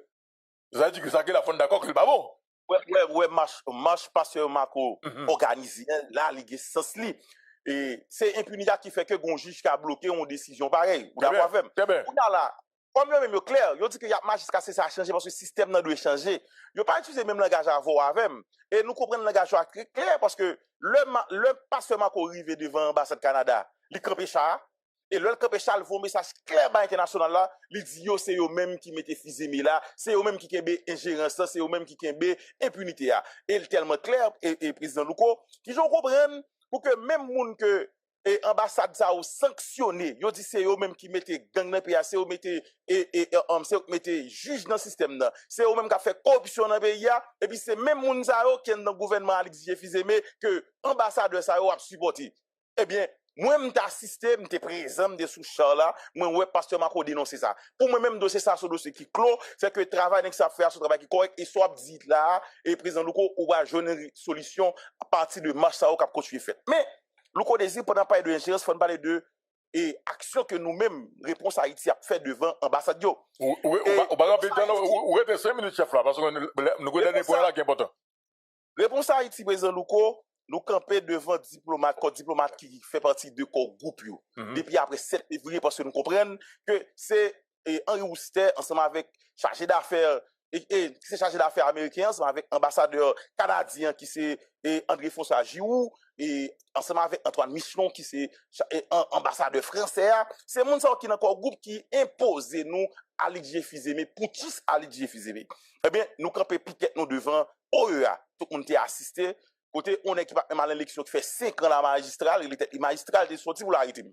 Ça veut dire que ça qui la fond d'accord qu'il pas bon. Ouais, marche pasteur Marco organisé, là, ligue sens li. Et c'est impunité qui fait que gon juge qui a bloqué une décision pareille. Ou d'accord avec. Très bien. Là, comme même clair, yo dit que y a marche jusqu'à ce que ça a changé parce que le système n'a doit changer. Yo pas utiliser même langage à voir avec. Et nous comprenons le langage très clair parce que le pasteur Marco arrivé devant l'ambassade Canada, il campé ça. Et le campé ça, il faut un message clair international là, il dit yo c'est eux même qui mettent fusée là, c'est eux même qui kembe ingérence, c'est eux même qui kembe impunité là. Et tellement clair et président Louko qui je comprenne pour que même monde que et ambassade ça ou sanctionné, yo dit c'est eux même qui mettent gang dans pays, c'est eux mettent juge dans système là, c'est eux même qui fait corruption dans pays et puis c'est même monde ça qui est dans gouvernement Alexis Fizeme que ambassadeur ça a supporté. Eh bien moi, je assisté, je présent de sous char là, moi, ouais, pasteur Marco dénoncer ça. Pour moi, même dossier ça, ce dossier qui clos, c'est que le travail que ça fait, ce travail qui est correct, et soit dit là, et président Louko, ou va jouer une solution à partir de marche ça, ou cap continuer fait. Mais, Louko désire, pendant parler de l'ingérence, il faut parler de, et action que nous-mêmes, réponse à Haïti a fait devant l'ambassade. Oui, on va rappeler, ou rester 5 minutes, chef là, parce que nous avons des points là qui est important. Réponse à Haïti, président Louko, nous camper devant diplomate qui fait partie de corps groupe depuis après 7 février parce que nous comprenons que c'est Henri Ouster ensemble avec chargé d'affaires et c'est chargé d'affaires américain ensemble avec ambassadeur canadien qui c'est André François Giroux et ensemble avec Antoine Michelon qui c'est ambassadeur français, c'est monde ça qui dans corps groupe qui impose nous à Alexis Fizeme pour tous Alexis Fizeme. Eh bien nous camper piquet nous devant OEA, tout le monde a assisté. Côté, on est qui va même à l'élection qui fait 5 ans la magistrale, le magistral est sorti pour l'arrêter.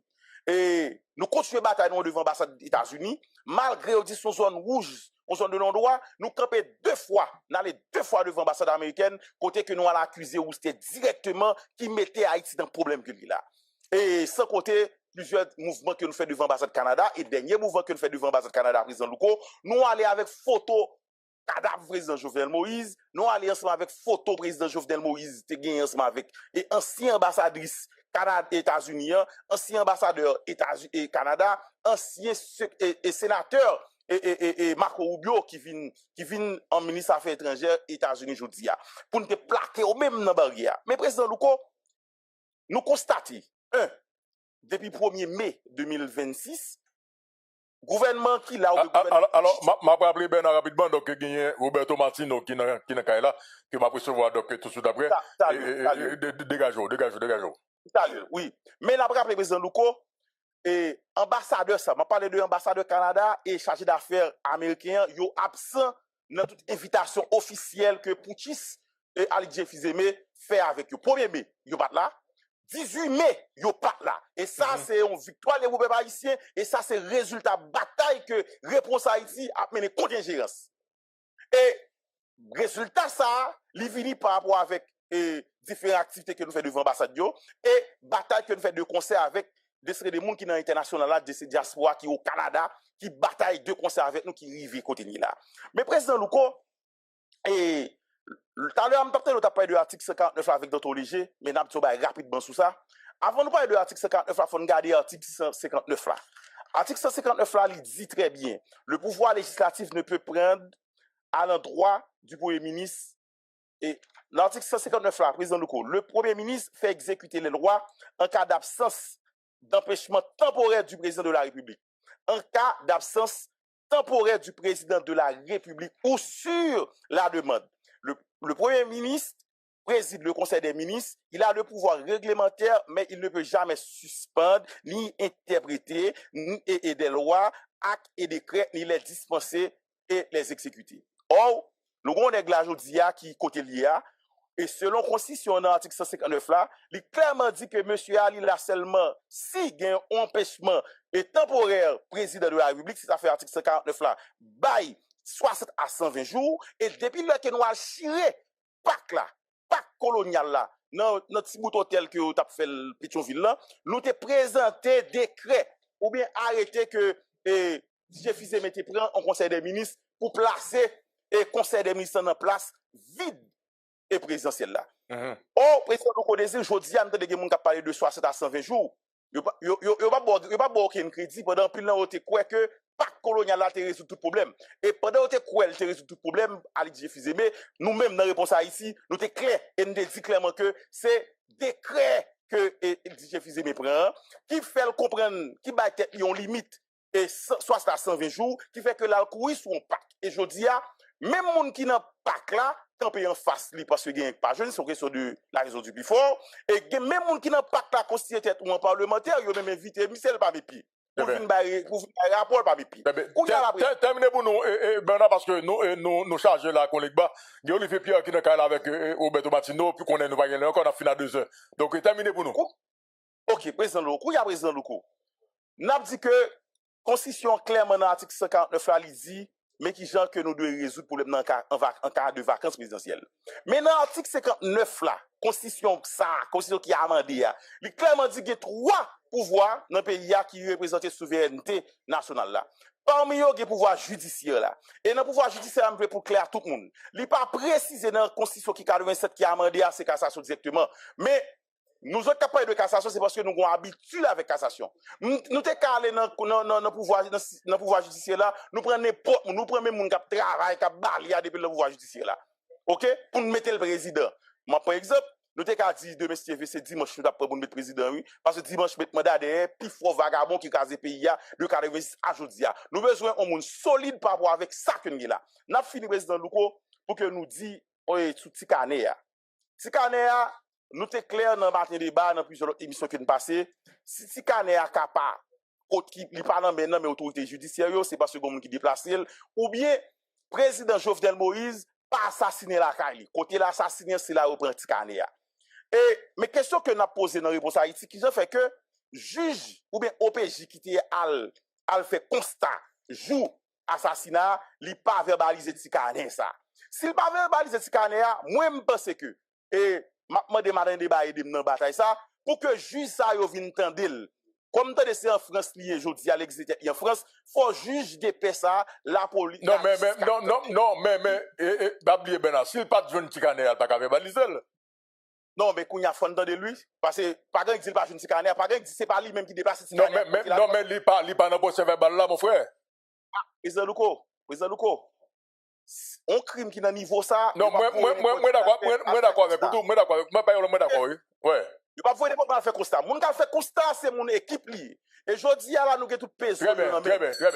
Et nous continuons à batailler devant l'ambassade des États-Unis, malgré son zone rouge, on zone de non-droit, nous campons 2 fois, nous allons 2 fois devant l'ambassade américaine, côté que nous allons accuser ou c'était directement qui mettait Haïti dans le problème que là. Et sans côté, plusieurs mouvements que nous faisons devant l'ambassade Canada, et dernier mouvement que nous faisons devant l'ambassade Canada, président Louko, nous allons avec photo cadavre président Jovenel Moïse, nous allons ensemble avec photo président Jovenel Moïse, te gagné ensemble avec et ancien ambassadrice Canada États-Unis, ancien ambassadeur États-Unis et Canada, ancien sénateur et Marco Rubio qui vient en ministre Affaires étrangères États-Unis aujourd'hui pour nous plaquer au même dans barrière. Mais président Louko, nous constatons depuis 1er mai 2026 gouvernement qui l'a alors m'a rappelé Bernard rapidement donc il y a Roberto Martino qui n'a là que m'a recevoir donc tout de suite après dégageons oui mais n'a rappelé président Louko et ambassadeur ça m'a parlé de ambassadeur Canada et chargé d'affaires américain yo absent dans toute invitation officielle que Poutis et Alexis Fizeme fait avec eux 1er mai yo pas là 18 mai, yo pas là. Et ça, c'est une victoire des peuples haïtiens. Et ça, c'est résultat bataille que Réponse Haïti a mené contre l'ingérence. Et résultat, ça, il finit par rapport avec différentes activités que nous faisons devant l'ambassade et bataille que nous faisons de concert avec des gens qui sont international, de ces diaspora qui sont au Canada, qui bataillent de concert avec nous, qui arrivent côté là. Mais président Louko, et Tout à l'heure, on a parlé de l'article 59 avec Dr. Léger, mais on va rapidement sur ça. Avant de parler de l'article 59, il faut regarder l'article 159 là. L'article 159 là, il dit très bien, le pouvoir législatif ne peut prendre à l'endroit du Premier ministre. Et l'article 159 là, président Leco, le Premier ministre fait exécuter les lois en cas d'absence d'empêchement temporaire du président de la République. En cas d'absence temporaire du président de la République ou sur la demande. Le Premier ministre préside le Conseil des ministres, il a le pouvoir réglementaire, mais il ne peut jamais suspendre, ni interpréter, ni des lois, actes et décrets, ni les dispenser et les exécuter. Or, nous avons des glages qui côté l'IA, et selon la Constitution, dans l'article 159 là, il clairement dit que M. Ali là seulement, si il y a un empêchement et temporaire président de la République, si ça fait l'article 149 là, bail 60 à 120 jours, et depuis le que nous avons chiré, PAC là, PAC colonial là, dans notre petit bout hôtel que nous avons fait le Pétionville là, nous avons présenté décret, ou bien arrêté que DJ Fizé mette prend en Conseil des ministres pour placer et Conseil des ministres en place vide et présidentiel là. Or, président de Kodesi, je dis, nous avons parlé de 60 à 120 jours. Il n'y a pas aucun crédit pendant plus longtemps que PAC colonial a résout tout problème. Et pendant que elle a résout tout problème, Ali DJ Fizé, mais nous-mêmes, dans la réponse à ici, nous sommes clairs et nous dit clairement que c'est décret que DJ Fizé prend, qui fait comprendre, qui bat une limite, et 60 à 120 jours, qui fait que là, courir sur un PAC. Et je dis, même moun qui n'a PAC là, camper en face li parce que gagne pas jeune c'est question de la raison du plus fort et même moun qui n'a pas la constitué tête ou en parlementaire yo même invité Michel par mes pieds pour venir rapport par mes pieds terminé pour nous Bernard parce que nous charger la collègue bas il y a Olivier Pierre qui est là avec Roberto Martino puis qu'on est nous va gagner encore on a fini à 2 heures donc terminé pour nous OK président Loko il y a président Loko n'a dit que constitution clairement dans l'article 59 là il dit mais qui genre que nous devons résoudre le problème en cas de vacances présidentielles. Mais dans l'article 59 là, constitution qui a amendé, il clairement dit qu'il y a 3 pouvoirs dans le pays qui représentent la souveraineté nationale là. Parmi eux, il y a le pouvoir judiciaire là. Et dans le pouvoir judiciaire, je pour clair tout le monde. Il n'est pas précisé dans la constitution qui 87 qui a amendé c'est cassation directement. Mais nous sommes capables de cassation, c'est parce que nous avons habitué avec cassation. Nous sommes calés dans le pouvoir judiciaire là, nous prenons même gens qui travaillent, qui balayent depuis le pouvoir judiciaire là. OK? Pour nous mettre le président. Moi, par exemple, nous avons dit demain, c'est dimanche, nous avons pris le président, oui, parce que dimanche, nous avons demandé plus fort vagabond qui a le pays de 86 à aujourd'hui. Nous avons besoin d'un monde solide par rapport avec ça que nous avons là. Nous avons fini le président Luko pour que nous disions, sous Tikanéa. Tikanéa, nous sommes clairs dans le matin débat, dans plusieurs émissions qui nous passent. Si Tikané est capable, qui n'est pas dans mais autorité judiciaire, c'est parce que le qui déplace, ou bien, président Jovenel Moïse, pas assassiné la Kali. Côté l'assassiné, c'est là où prend Tikané. Et, mais question que nous avons posée dans la réponse à Haïti, qui fait que, juge, ou bien OPJ qui était al fait constat, joue assassinat, il pas verbalisé Tikané ça. S'il pas verbalisé Tikané, moi, je pense que, et, m'a demandé débat et dans bataille ça pour que juge ça yo vinn tandel comme tant c'est en France lié jodi à l'exécutif en France faut juge de paix ça la police non mais Bablier Bernard s'il pas jeune Tikané il pas capable baliser non mais kounya fond de lui parce que pas grand dit pas jeune Tikané pas grand dit c'est pas lui même qui déplace Tikané non mais il pas dans procès verbal là mon frère président Luko un crime qui dans niveau ça non moi d'accord avec tout moi d'accord ouais il pas voyer pas faire constat moun ka fait constat c'est mon équipe li et jodi là nous tout peso très bien c'est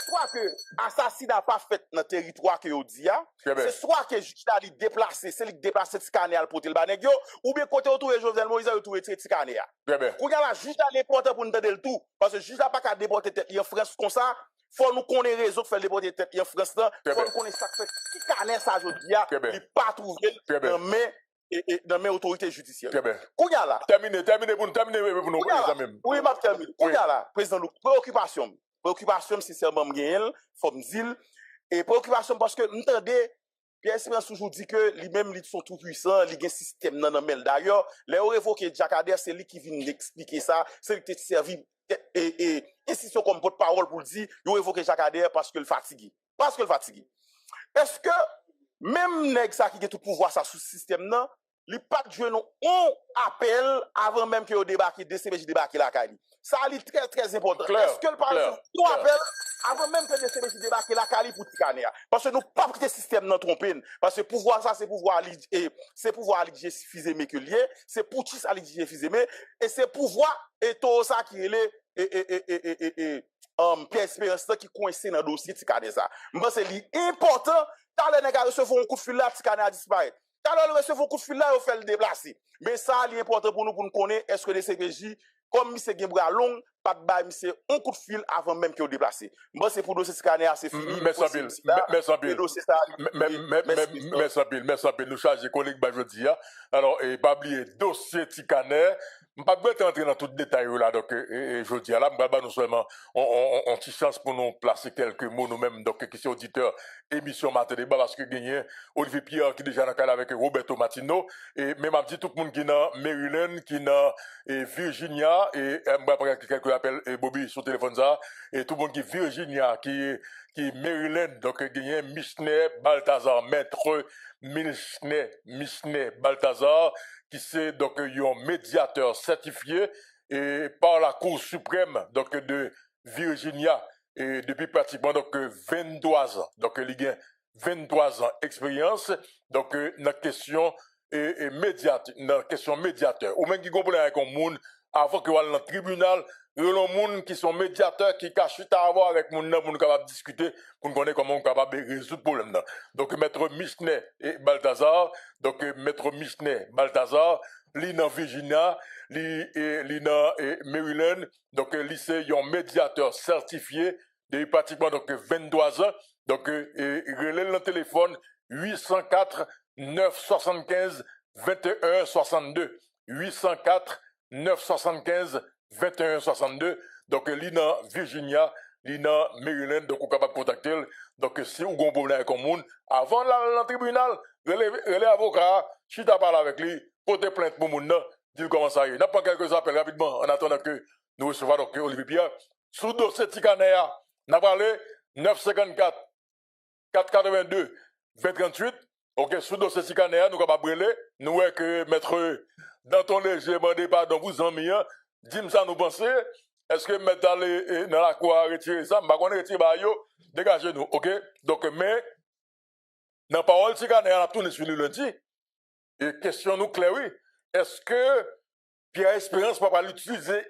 soit que assassinat pas fait dans territoire que dit c'est soit que juge là li déplacer c'est li déplacer Tikané pour te le banèg ou bien côté autour Jovenel Moïse autour Tikané très bien quand la juge là l'important pour nous entendre le tout parce que juge là pas qu'à déporter tête en France comme ça faut nous connaître raison de faire déporter tête en France là faut nous connaître ça fait Tikané ça jodi il pas trouver dans mes autorités judiciaires. Kounya là. Terminé pour nous. Oui, m'a terminé. Kounya là, président Lou, préoccupation sincèrement m'gagne, faut me dire et préoccupation parce que m'entendez Pierre Espérance toujours dit que lui-même ils sont tout puissants, il y a un système dans mel d'ailleurs, les révoqué Jacques Adair, c'est lui qui vient expliquer ça, c'est lui qui servi et institution comme porte-parole pour dire, il révoqué Jacques Adair parce que le fatigué. Est-ce que même nèg ça qui a tout pouvoir ça sous système nan, li pas jouer non on appel avant même que yo débarquer DCPJ débarquer la Cali. Ça est très très important. Est-ce que par exemple on appelle avant même que DCPJ débarquer la Cali pour Ticaner parce que nous pas quitter système nan tromper parce que pouvoir ça c'est pouvoir et c'est pouvoir allier Fizeme que lié, c'est pour qui allier Fizeme et c'est pouvoir et tout ça qui est Pierre Espérance qui coincé dans le dossier Ticaner ça. Moi c'est important quand les nèg recevoir un coup de fil là Ticaner a disparu. Quand on reçoit un coup de fil là, on fait le déplacer. Mais ça, c'est important pour nous connaître est-ce que les CPJ, comme M. Gembra Long, pas de bail, M. un coup de fil avant même qu'il déplace. Moi, c'est pour dossier scanner, c'est fini. Merci bien. Nous chargons collègue Bajodi. Alors, et pas oublier, dossier Tikaner. Je ne vais pas entrer dans tout le détail là, donc, je dis là, nous seulement, on petite chance pour nous placer quelques mots nous-mêmes, donc, qui sont auditeurs, émission Matin Débat, parce que gagné Olivier Pierre qui est déjà dans le avec Roberto Martino, et même dit tout le monde qui est dans Maryland, qui est dans Virginia, et quelqu'un appelle Bobby sur le téléphone ça, et tout le monde qui est Virginia, qui est Maryland, donc, gagné Michenet Balthazar, maître Michenet Balthazar, qui c'est donc un médiateur certifié et par la Cour suprême donc de Virginia et depuis pratiquement donc 23 ans. Donc il a 23 ans d'expérience donc dans question et médiateur. Ou même qui comprend avec un monde avant que dans le tribunal, il y a des gens qui sont médiateurs qui cachent à avoir avec les gens pour capable discuter pour nous connaître comment on est capable de résoudre le problème. Donc maître Michenet et Balthazar, donc maître Michenet Balthazar, li dans Virginia, li dans Maryland, donc lycée un médiateur certifié depuis pratiquement donc 23 ans. Donc il relève le téléphone 804 975 21 62 804 975 21 62. Donc dans Virginia, dans Maryland, donc on est capable de contacter. Donc si vous avez un problème avec le monde, avant le tribunal, relève avocat, si tu parles avec lui, portez plainte pour moun nan, dis comment ça y est. N'a pas quelques appels rapidement en attendant que nous recevons donc Olivier Pierre. Sous dossier Tikaner, n'a parlé 954 482 2038. OK, sous dossier Tikaner, nous capable brûler. Nous que maître Danton Léger demandé pardon vous en mien. Dis-moi ça nous penser. Est-ce que mettre dans la cour à retirer ça, m'pa connait retirer ba yo, dégagez nous. OK? Donc mais dans parole Tikaner on a tourné sur le lundi. Et question nous claire, oui. Est-ce que Pierre Espérance va pas utiliser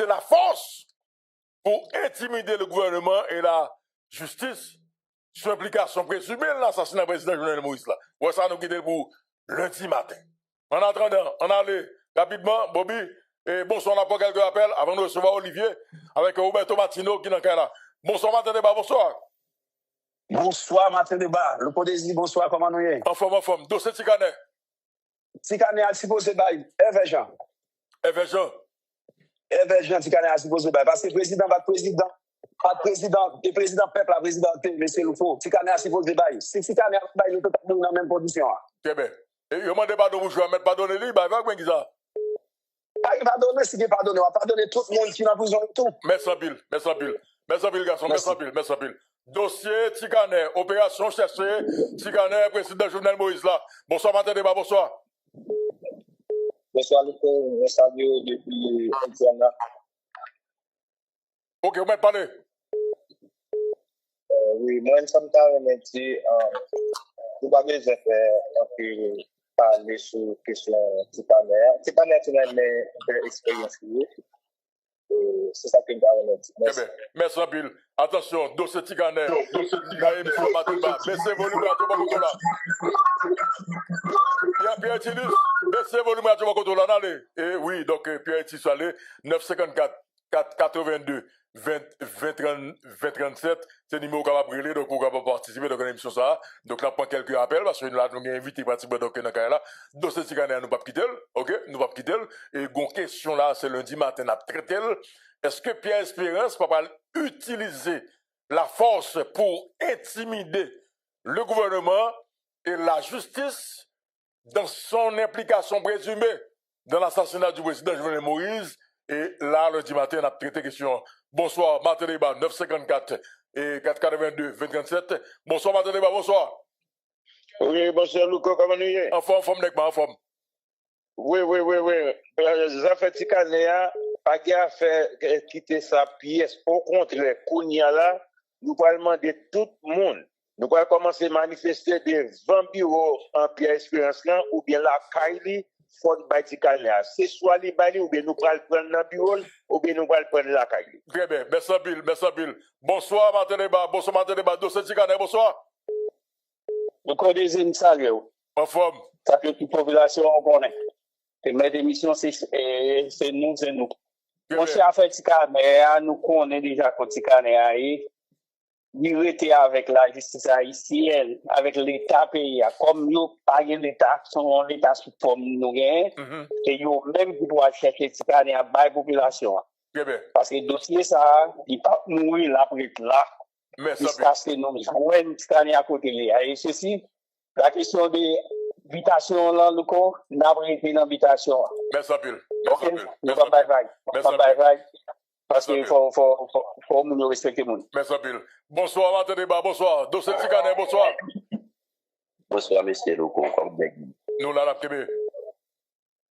la force pour intimider le gouvernement et la justice sur implication présumée de l'assassinat du président Jovenel Moïse là? Ou ça nous quitter pour lundi matin. En attendant, on allait rapidement, Bobby, et bonsoir, on n'a pas quelques appels avant de recevoir Olivier avec Roberto Martino qui est dans le cas là. Bonsoir, Matin Débat, bonsoir. Bonsoir, Matin Débat. Le Podesi, bonsoir, comment nous y est? En forme. Dossier Tikaner. Tikaner a supposé bail, Everjean, Tikaner a supposé bail. Parce que président, le président peuple a présidenté, monsieur Loufo, Tikaner a supposé bail. Si Tikaner a bail, nous sommes dans la même position. Très bien. Et il m'a demandé de vous mettre pardonner lui, bah, va ça. Il va donner, si il pardonner, on va pardonner tout le monde qui est en prison et tout. Merci, garçon, merci. Dossier Tikaner, opération cherchée, Tikaner, président Jovenel Moïse là. Bonsoir, Matin Débat, bonsoir. Bonsoir, Loufo, je salue depuis Indiana. Ok, vous m'avez parlé. Oui, moi, je me suis dit, vous avez fait parler sur la question Tikaner. Tikaner, c'est une expérience. C'est ça que je me dis. Merci, Bill. Attention, dossier Tikaner. Émission Matin Débat. Laissez volume à tout le monde là. Pierre Tillis, laissez volume à tout le monde là. Allez. Et oui, donc Pierre Tillis, allez. 954 482 2037, c'est le numéro qu'on va brûler, donc on va participer dans l'émission ça. Donc là, prend quelques appels, parce que nous avons invité pratiquement dans le cas là. Dossier Tikaner, nous ne pouvons pas quitter, ok? Nous ne pouvons pas quitter. Et une question là, c'est lundi matin, nous avons traité. Est-ce que Pierre Espérance va pas utiliser la force pour intimider le gouvernement et la justice dans son implication présumée dans l'assassinat du président Jovenel Moïse? Et là, lundi matin, on a traité question. Bonsoir, Matin Débat, 954 et 482 2037. Bonsoir, Matin Débat, bonsoir. Oui, bonsoir, Louko, comment nous y est? En forme, en forme. Oui. Ça fait Tikanéa, pas qu'à faire quitter sa pièce. Au contraire, Kounia là, nous allons demander tout le monde. Nous allons commencer à manifester des 20 bureaux en Pierre Espérance là, ou bien la Kaili, Fort Tikanéa. C'est soit les bali, ou bien nous allons prendre le bureau, ou bien nous allons prendre la Kaili. Très bien, merci Bill. Bonsoir, Martin Débat, dossier Tikanéa, bonsoir. Nous connaissons une salle. En forme. Ça fait toute la population, on connaît. Et mes émissions, c'est nous. Mon cher fait Tikanéa, nous connaissons déjà quand Tikanéa est. Il était avec la justice haïtienne, avec l'État pays. Comme nous, pas l'État, son l'État sous forme nous gagne. Et nous même qui doit chercher Tikanéa à la population. Parce que le dossier, ça, il pas mourir là pour être là. Jusqu'à ce que nous jouons Tikanéa à côté. Et ceci, la question de l'invitation là, nous avons été dans l'invitation. Merci Bill. Parce qu'il faut nous respecter le monde. Merci Bill. Bonsoir, Martin Débat, bonsoir. Dossier Tikanéa, bonsoir. Bonsoir, monsieur Louko. Nous, là, la TV.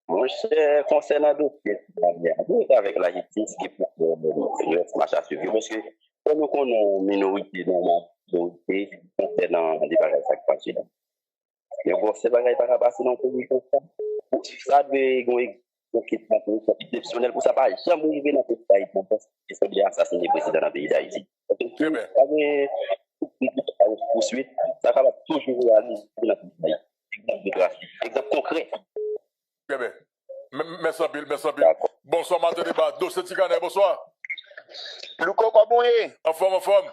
Mon cher, concernant le dossier, avec la justice qui peut le marche à suivre. Parce que, comme nous connaissons une minorité dans la société, concernant les bagages qui passent là. Mais bon, ces bagages ne pas passer dans le pays comme ça. Ça doit être exceptionnel pour ça, pas jamais arrivé dans ce pays parce que c'est bien assassiné le président dans le pays d'Haïti. Poursuite, ça va toujours aller dans le pays. Exemple concret. Très bien. Merci Bill. Bonsoir, Martin Débat. Dossier Tikanéa, bonsoir. Louko, comment est? En forme.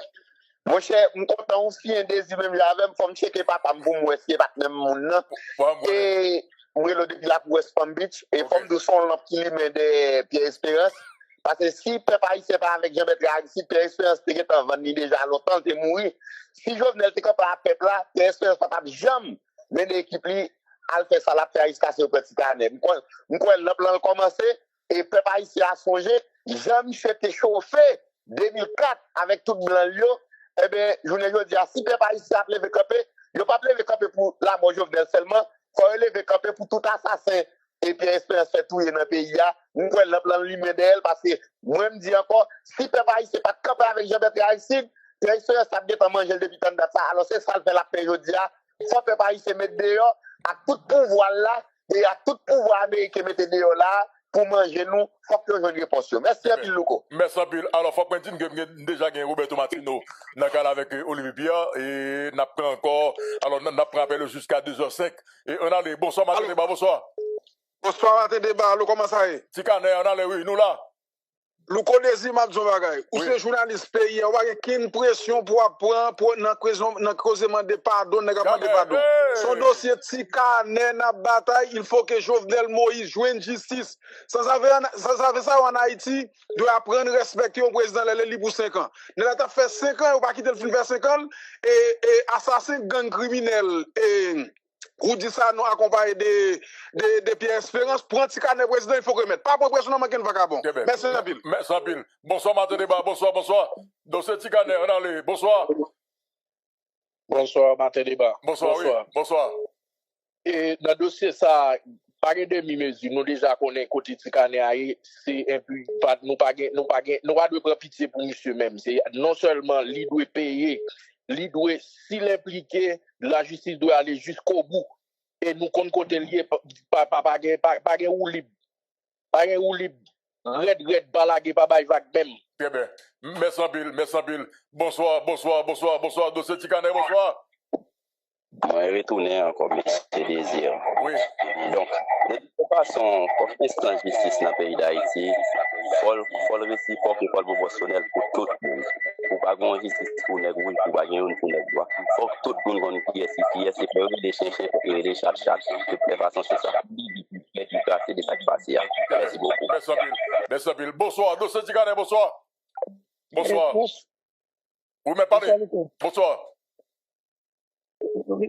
Mon cher, je suis content aussi, un désir même, j'avais me fait checker papa, pour moi, c'est pas même mon nom. Et moi, depuis la West Palm Beach, et comme nous sommes là, qui met des Pierre Espérance, parce que si papa ici pas avec Jean-Bertrand ici, Pierre Espérance, t'es en vendu déjà longtemps, t'es mourir. Si Jovenel t'es capable à peuple là, Pierre Espérance, papa, jamais, mais l'équipe, elle fait ça, la faire jusqu'à ce petit carnet. Nous, le plan commencé, et papa ici a songé, jamais fait chauffer 2004 avec tout blanc, eh bien, je ne dis pas, si papa ici a levé campé, il ne pas levé campé pour la mort Jovenel seulement, il faut lever campé pour tout assassin. Et puis, Espérance fait tout dans le pays. Nous avons le plan lui d'elle parce que moi, je me dis encore, si papa ici n'est pas campé avec Jean-Bertrand ici, Espérance a bien mangé depuis tant de ça. Alors, c'est ça le fait la période. Il faut papa ici mettre dehors, à tout pouvoir là, et à tout pouvoir américain mettre dehors là, pour manger nous, il faut que je réponse. Merci à Louko. Merci à Bill. Alors, il faut que je dise déjà qu'il y a Roberto Martino dans le cas avec Olivier Pierre et n'a pris encore, alors n'a pris appel jusqu'à 2h05. Et on a les bonsoir Martin Débat, bonsoir. Bonsoir Martin Débat, comment ça est? Tikanéa, on a les oui, nous là. Nous connaissons Mabzon Bagay. Ou c'est journaliste pays, on va une pression pour apprendre pour dans causement de pardon, de pardon. Son dossier Tikanéa na bataille, il faut que Jovenel Moïse joigne justice. Ça en Haïti, doit apprendre à respecter un président le pour 5 ans. Nous avons fait 5 ans, on va quitter le film vers 5 ans et assassin gang criminel et ou dit ça nous accompagné de Pierre Espérance pour Tikanéa président il faut remettre pas pour président manquer vagabond. Merci Nabil. Merci Nabil. Bonsoir Martin Débat, bonsoir. Dossier Tikanéa, on a les bonsoir. Bonsoir Martin Débat. Bonsoir. Et dans le dossier ça par demi-mesure nous déjà connaît côté Tikanéa c'est un peu nous pas de prendre pitié pour monsieur même c'est non seulement lui doit payer s'il impliqué, la justice doit aller jusqu'au bout. Et nous comptons côté lié, pas ou libre. Pas ou libre. Red, balagé, pas vague même. Très bien. Merci Bill. Bonsoir. Dossier Tikanéa, bonsoir. On va retourner encore, monsieur Désir. Oui. Donc, de toute façon, pour l'instant, justice dans le pays d'Haïti, il faut le réciproque et le proportionnel pour tout le monde. Pour pas avoir justice pour les gros, pour pas avoir pour les droits. Il faut que tout le monde ait qui est pour les chercher, pour les chaque. De toute façon, c'est ça. C'est de ça qui passe. Merci beaucoup. Merci Bill. Bonsoir. Dossier Tikanéa, bonsoir. Vous me parlez? Bonsoir.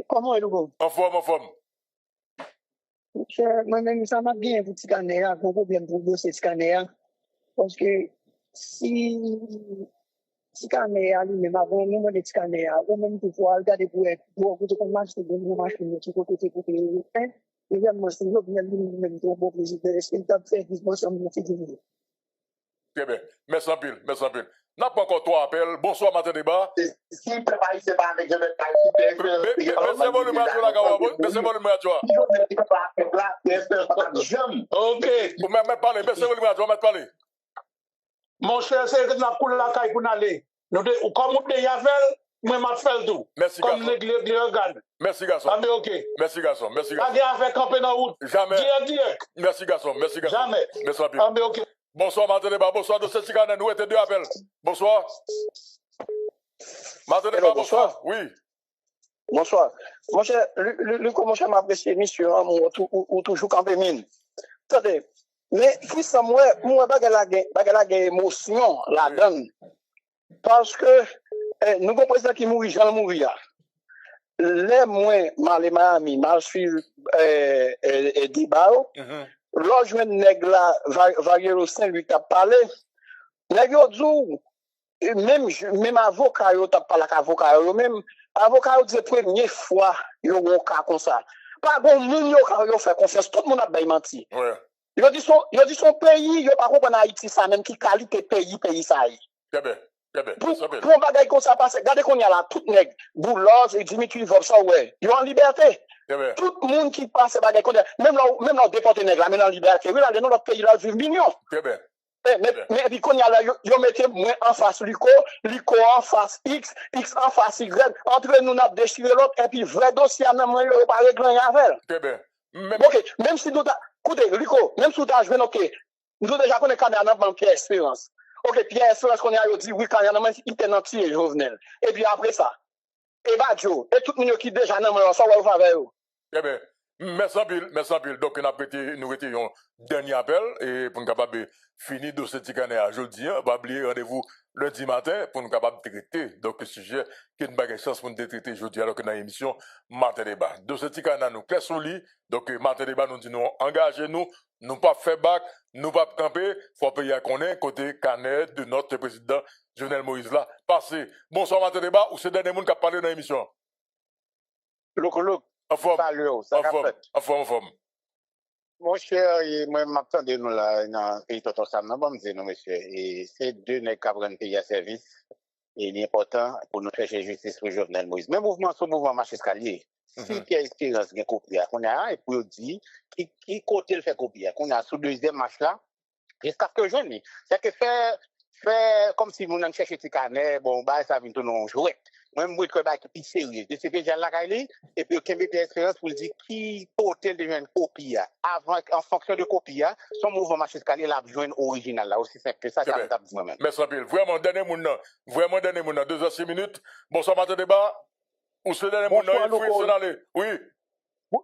Comment est-ce En forme. Moi-même, ça m'a bien pour Tikanéa, pour problème pour dossier Tikanéa. Parce que si Tikané a lui-même avant nous de Tikané ou même pour pouvoir regarder pour tout match de nous match qui côté et également c'est le même pour bon plaisir de essayer de faire des choses comme c'est dit. Très bien. Merci en pile, merci en pile. N'a pas encore trois appels. Bonsoir, matin débat. Si tu pas c'est pas avec je vais pas c'est bon le match là c'est bon le match OK. Vous m'avez parlé, c'est bon le match, vous m'avez parlé. Mon cher, c'est que nous avons la caille pour aller. Comme on dit Yavel, moi m'a fait tout. Merci comme garçon. Merci garçon. Ah mais OK. Merci garçon, merci garçon. Pas avec camper dans route. Jamais. Direct. Merci garçon, merci garçon. Jamais. Merci en pile. Ah mais OK. Bonsoir, Martin Débat. Bonsoir, de cette Tikané. Nous étions deux appels. Bonsoir. Martin Débat, bonsoir. Oui. Bonsoir. Mon cher, comment je m'apprécie, monsieur, ou toujours campé mine. Attendez, mais puis moi, bagala émotion là-dedans. Parce que, nous avons un président qui mourit, Jean mourit. Les moins, mal et Miami, mal suivre, débat. Lorsque je nègre là, Variero Saint-Louis t'a parlé, nègre dit, même avocat, t'a parlé avec avocat, même avocat dit première fois, yo un cas comme ça. Pas bon moun yo fait confiance, tout le monde a bien menti. Ouais. Yo dit son pays, yo pas comprendre Haïti ça même qui qualité pays ça. Très bien. Pour bagay comme ça passe, regardez qu'on y a là tout nègre, Boulos et Dimitri Vobsa ouais, yo en liberté. Tout le monde qui passe bagay comme même là déporté nègre là mais en liberté. Oui là dans notre pays là vivent millions. Très bien. Mais puis qu'on y a là yo mettez moins en face Lico en face X en face Y, entre nous n'a déchiré l'autre et puis vrai dossier même moi yo pas régler avec. Très bien. OK, même si nous écoutez Lico, même si t'as joué OK, nous déjà connaît Canada dans Pierre Espérance. OK, Pierre Espérance qu'on a dit oui Canada il était dans tirer Jovenel. Et puis après ça, et Badjo, et tout le monde qui déjà dans moi ça va vous faire eux. Très bien. Merci en pile. Donc, nous étions dernier appel et pour nous capable finir de ce Tikané à jeudi, on va oublier rendez-vous lundi matin pour nous capable traiter donc le sujet qui n'a pas chance pour nous traiter jeudi alors que dans l'émission Martin Débat. De ce Tikané nous clair sur lit. Donc Martin Débat nous dit nous engagez-nous, nous pas faire bac, nous pas camper, faut payer à connaître côté canet de notre président Jovenel Moïse là. Passez. Bonsoir Martin Débat ou c'est dernier monde qui a parlé dans l'émission. Look. En forme. En forme. Mon cher, moi, m'attendais nous là, dans le pays Toto Sam, non, bon, nous, monsieur. Et c'est deux nègres qui prennent pays à service. Et il est important pour nous chercher justice pour Jovenel Moïse. Même mouvement, ce mouvement marche escalier. Si Pierre Espérance a copié, on a un, et puis on dit, qui côté le fait copier, qu'on a sous deuxième marche là, jusqu'à ce que je ne. C'est que faire comme si nous cherchions Tikané, bon, bah, ça vient tout nous jouer. Même moi, je suis plus sérieux. Je sais que j'ai la caille, et puis, il y a expérience pour dire qui portait déjà une copie. Avant, en fonction de copie, son mouvement marche escalier, la besoin original, là, aussi simple que ça, ça me dit moi-même. Merci, vraiment, dernier monde, 2h06 minutes. Bonsoir, Martin Débat. Où c'est dernier monde, il faut aller. Oui.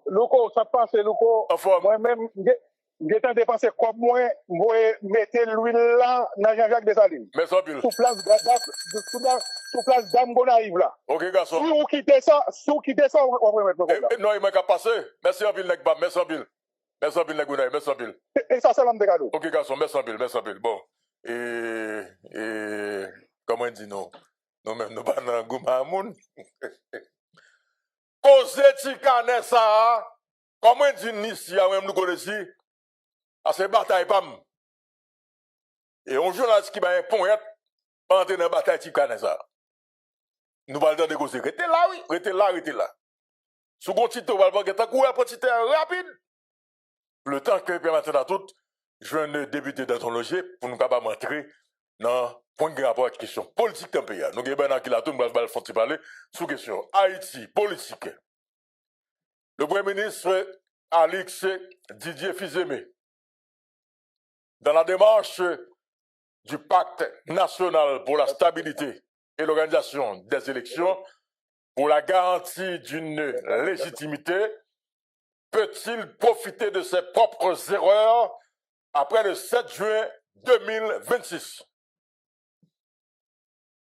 Loco, ça passe, Loco. Moi-même, j'ai tant dépensé comme moi mettre l'huile là dans Jean-Jacques Dessalines. Mais ça pile. Sous place d'Amgonaïve là. OK, garçon. Si vous quittez ça, on va mettre le non, il m'a qu'à passer. Merci en pile, Nekba. Merci en pile. Merci en pile, Nekba. Merci en pile. Et ça, c'est l'homme de cadeau. OK, garçon. Merci en pile. Bon. Comment on dit non? Nous-mêmes, nous pas dans Goumamoun. Cause Tikané ça, comment on dit ici, même nous connaissons? À ces batailles, pam. Et on journaliste qui va un point, pas entrer dans la bataille Tikané ça. Nous allons de causer. Restez là, oui. Restez là. Sous mon titre, on va le faire courir pour titre rapide. Le temps que permettre à tout, je viens de débuter dans ton logis pour nous capables d'entrer dans point de rapport à la question politique dans le pays. Nous avons qui la tout, nous allons faire parler sous question Haïti, politique. Le Premier ministre Alix Didier Fils-Aimé, dans la démarche du pacte national pour la stabilité et l'organisation des élections, pour la garantie d'une légitimité, peut-il profiter de ses propres erreurs après le 7 juin 2026?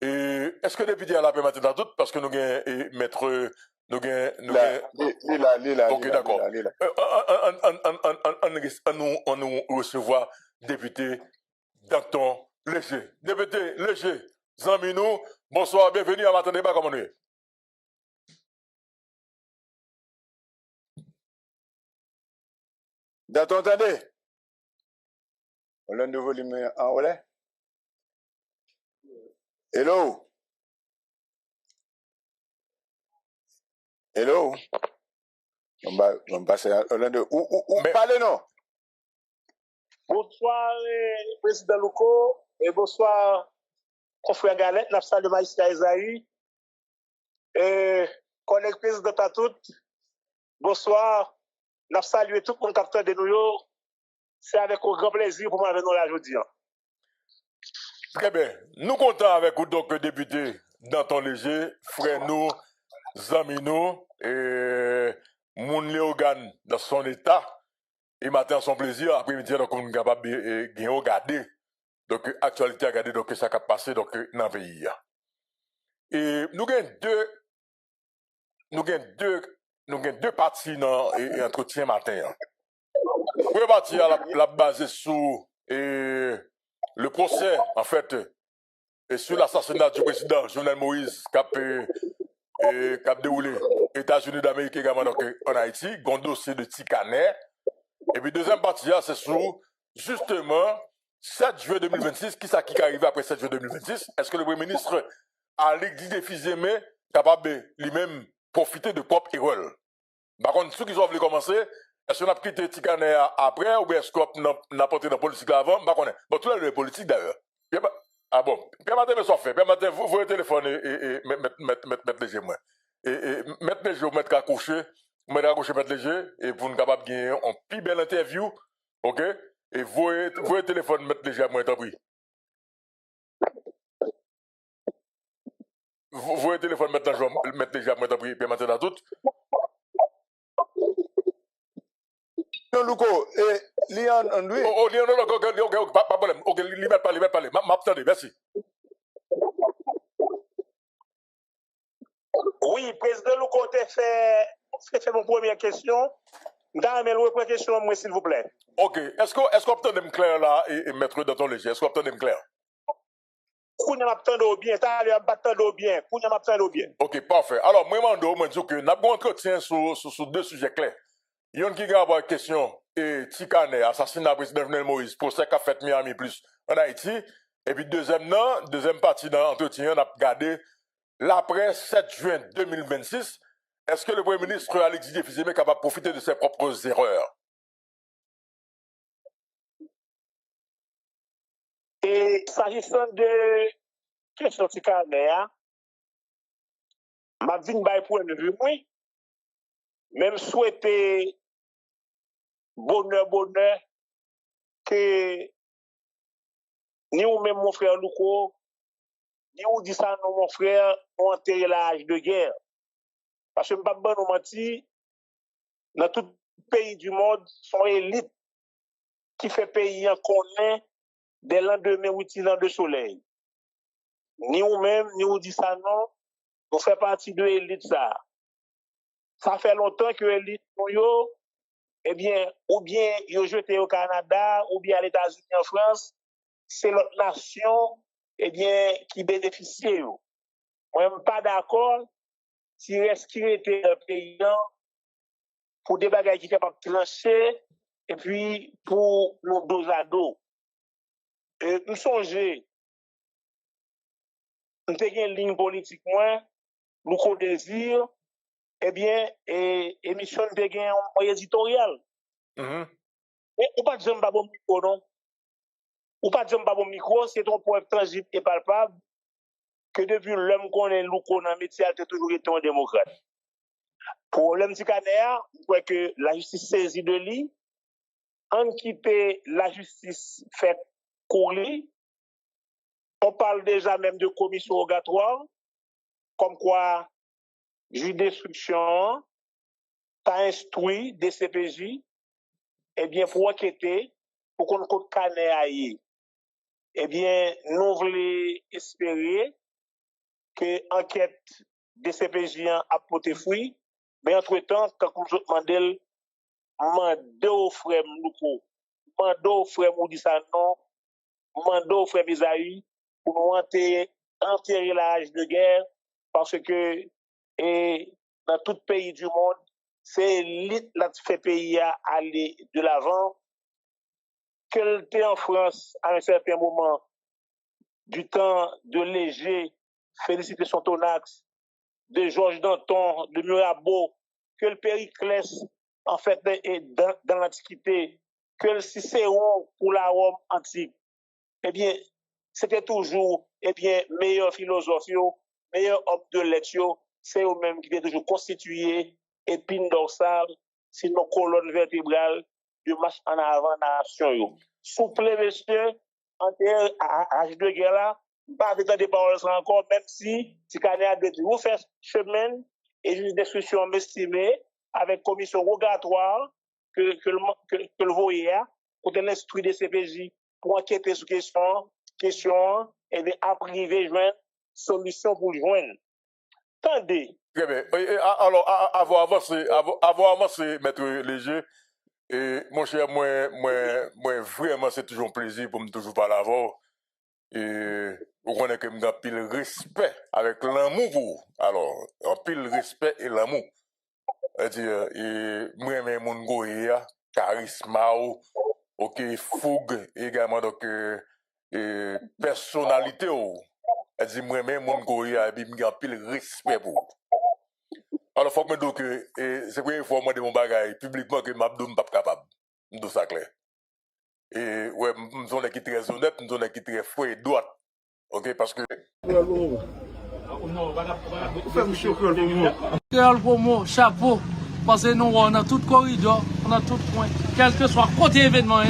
Et est-ce que le député a la paix maintenant tout? Parce que nous avons maître. Nous avons. Ok, d'accord. On nous recevoir député Danton Léger. Député Léger, Zaminou, bonsoir, bienvenue à Matin Débat, comment nous est? Entendez? On a un nouveau volume en relais? Hello? Hello? On va passer à Orlando. Parlez, non? Bonsoir, Président Louko, et bonsoir, confrère Galette, la salle de Maïsia Esaïe, et collègue président à toutes. Bonsoir, la salué tout le monde capteur de New York. C'est avec un grand plaisir pour moi de nous là aujourd'hui. Très bien. Nous comptons avec vous, donc, député Danton Léger, frère nous, amis nous, et Moun Léogan dans son état. Et matin, son plaisir, après-midi, donc, on est capable de regarder, donc, actualité à regarder, donc, ça qui a passé, donc, dans le pays. Et nous avons deux parties dans l'entretien matin. La première partie, la basée sur le procès, en fait, et sur l'assassinat du président Jovenel Moïse, qui a déroulé aux États-Unis d'Amérique également, donc, en Haïti, un dossier de Tikaner. Et puis, deuxième partie, c'est sur, justement, 7 juillet 2026, qui arrive après 7 juillet 2026? Est-ce que le Premier ministre a l'exigé capable lui-même profiter de propre erreur? Par contre, ceux qui ont voulu commencer, est-ce qu'on a quitté Tikaner après, ou bien est-ce qu'on a porté dans la politique avant? Bon, tout le politique d'ailleurs. Ah bon, permettez-moi de faire. Permettez, vous le téléphone et mettre léger, moi. Et mettre léger, mettre accroché, mettre léger, et pour nous capables de gagner une plus belle interview, ok? Et vous le téléphone, mettre léger, moi, t'en prie. Vous le téléphone, mettre léger, moi, t'en prie, permettez à toutes. Non, Louko, Léon, André. Oh, Léon, non, ok, pas de problème. Ok, lui parler. M'attendez, merci. Oui, président Louko, fait mon première question. Dans mes premières questions, moi, s'il vous plaît. Ok, est-ce qu'on obtient des clairs là, et maître Danton Léger, est-ce qu'on obtient des clairs? Kounya m'attendons bien, Kounya m'attendons bien. Ok, parfait. Alors, moi, je dis que nous avons un entretien sur deux sujets clairs. Il y a qui a une question, et Tikaner, assassinat du président Jovenel Moïse, procès qu'a fait Miami plus en Haïti. Et puis, deuxième partie dans l'entretien, on a regardé l'après 7 juin 2026. Est-ce que le Premier ministre Alexis Défizemé est capable de profiter de ses propres erreurs? Et s'agissant de question Tikaner, ma vie n'a pas point de vue, oui. Même souhaiter bonheur, que ni ou même mon frère Louko, ni ou dit ça non mon frère, ont enterré l'âge de guerre. Parce que je ne peux pas nous mentir, dans tout pays du monde, son élite qui fait pays en connaît des lendemains utilisant de soleil. Ni ou même, ni ou dit ça non, on fait partie de l'élite ça. Ça fait longtemps que l'élite nous eh bien, ou bien yo jeté au Canada, ou bien à l'États-Unis, en France, c'est l'autre nation, eh bien, qui bénéficie. Moi, je ne suis pas d'accord si est-ce qu'il était un pays pour des bagages qui sont capables de trancher, et puis pour nos dos à dos. Nous songeons, nous avons une ligne politique, nous qu'on désire, eh bien, émission de un éditorial. Et ou pas dire bon micro, non? Ou pas dire bon micro, c'est un point tangible et palpable que depuis l'homme qu'on est Louko dans le métier, a toujours été un démocrate. Pour l'homme Tikaner, je crois que la justice saisit de lui, en quitter la justice faite courir. On parle déjà même de commission rogatoire, comme quoi juge d'instruction t'a instruit des CPJ, eh bien, pour enquêter, pour qu'on compte Canet aille. Eh bien, nous voulons espérer que l'enquête des CPJ a porté fruit, mais entre-temps, quand je demande, mande au frère Louko, mande au frère Moudissa non, mande au frère Isaïe, pour nous enterrer la rage de guerre parce que dans tout pays du monde, c'est l'élite qui fait pays à aller de l'avant. Qu'elle était en France à un certain moment du temps de Léger, Félicité Sontonax, de Georges Danton, de Mirabeau, que le Périclès, en fait, est dans l'Antiquité, que le Cicéron pour la Rome antique, eh bien, c'était toujours, eh bien, meilleur philosophe, meilleur homme de lettres, c'est eux-mêmes qui étaient toujours constitués, épine dorsale, sinon colonne vertébrale, de marche en avant nation. Souple, monsieur, en terre à de guerre là, pas avec des paroles encore, même si Tikane a dit, vous faites chemin et juge d'instruction estimée avec commission rogatoire que le voyez pour l'instruit de CPJ pour enquêter sur question et bien après joindre solution pour joindre. Attendez. Très bien. Alors, avant avancé, Maître Léger, et mon cher, moi, vraiment, c'est toujours un plaisir pour me toujours parler avant. Et vous connaissez que j'ai pile respect avec l'amour pour vous. Alors, un pile respect et l'amour. C'est-à-dire, moi, j'aime mon goya, charisme, ok, fougue, également, donc, personnalité. C'est-à-dire, moi, j'aime mon goya, et j'ai pile respect pour vous. Alors, il faut que je me dise que c'est la première fois que je dis mon bagage publiquement que je ne suis pas capable. Je dis ça clair. Et ouais, nous sommes qui très honnête, nous sommes qui très froid et droit. Ok, parce que. Créole Promo, chapeau. Parce que nous, on a tout corridor, on a tout point. Quel que soit côté événement,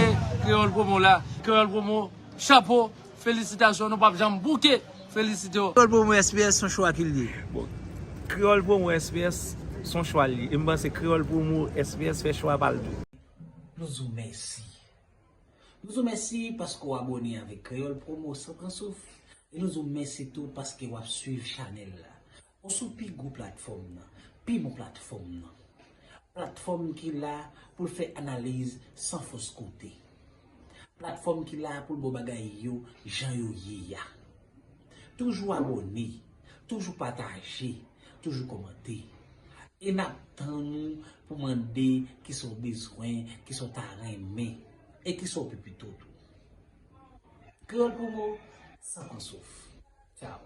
Créole Promo là, Créole Promo, chapeau. Félicitations, nous pas jamais bouquet. Félicitations. Créole Promo SPS, son choix qu'il dit. Créole Promo SPS, son choix. Et je pense que Créole Promo SPS fait choix par le tout. Nous vous remercions. Nous vous remercions parce que vous abonnez avec Créole Promo sans prendre souffle. Et nous vous remercions tout parce que vous suivez la chaîne. On soupi go plateforme, puis mon plateforme. Plateforme qui est là pour faire analyse sans fausse côté. Plateforme qui est là pour le bagay yo, Jean yo ya. Toujours abonné, toujours partager, toujours commenter. Et n'attendons pour demander qui sont besoin, qui sont arrêtés et qui sont plus tout. Créole Promo, sans qu'on souffre. Ciao.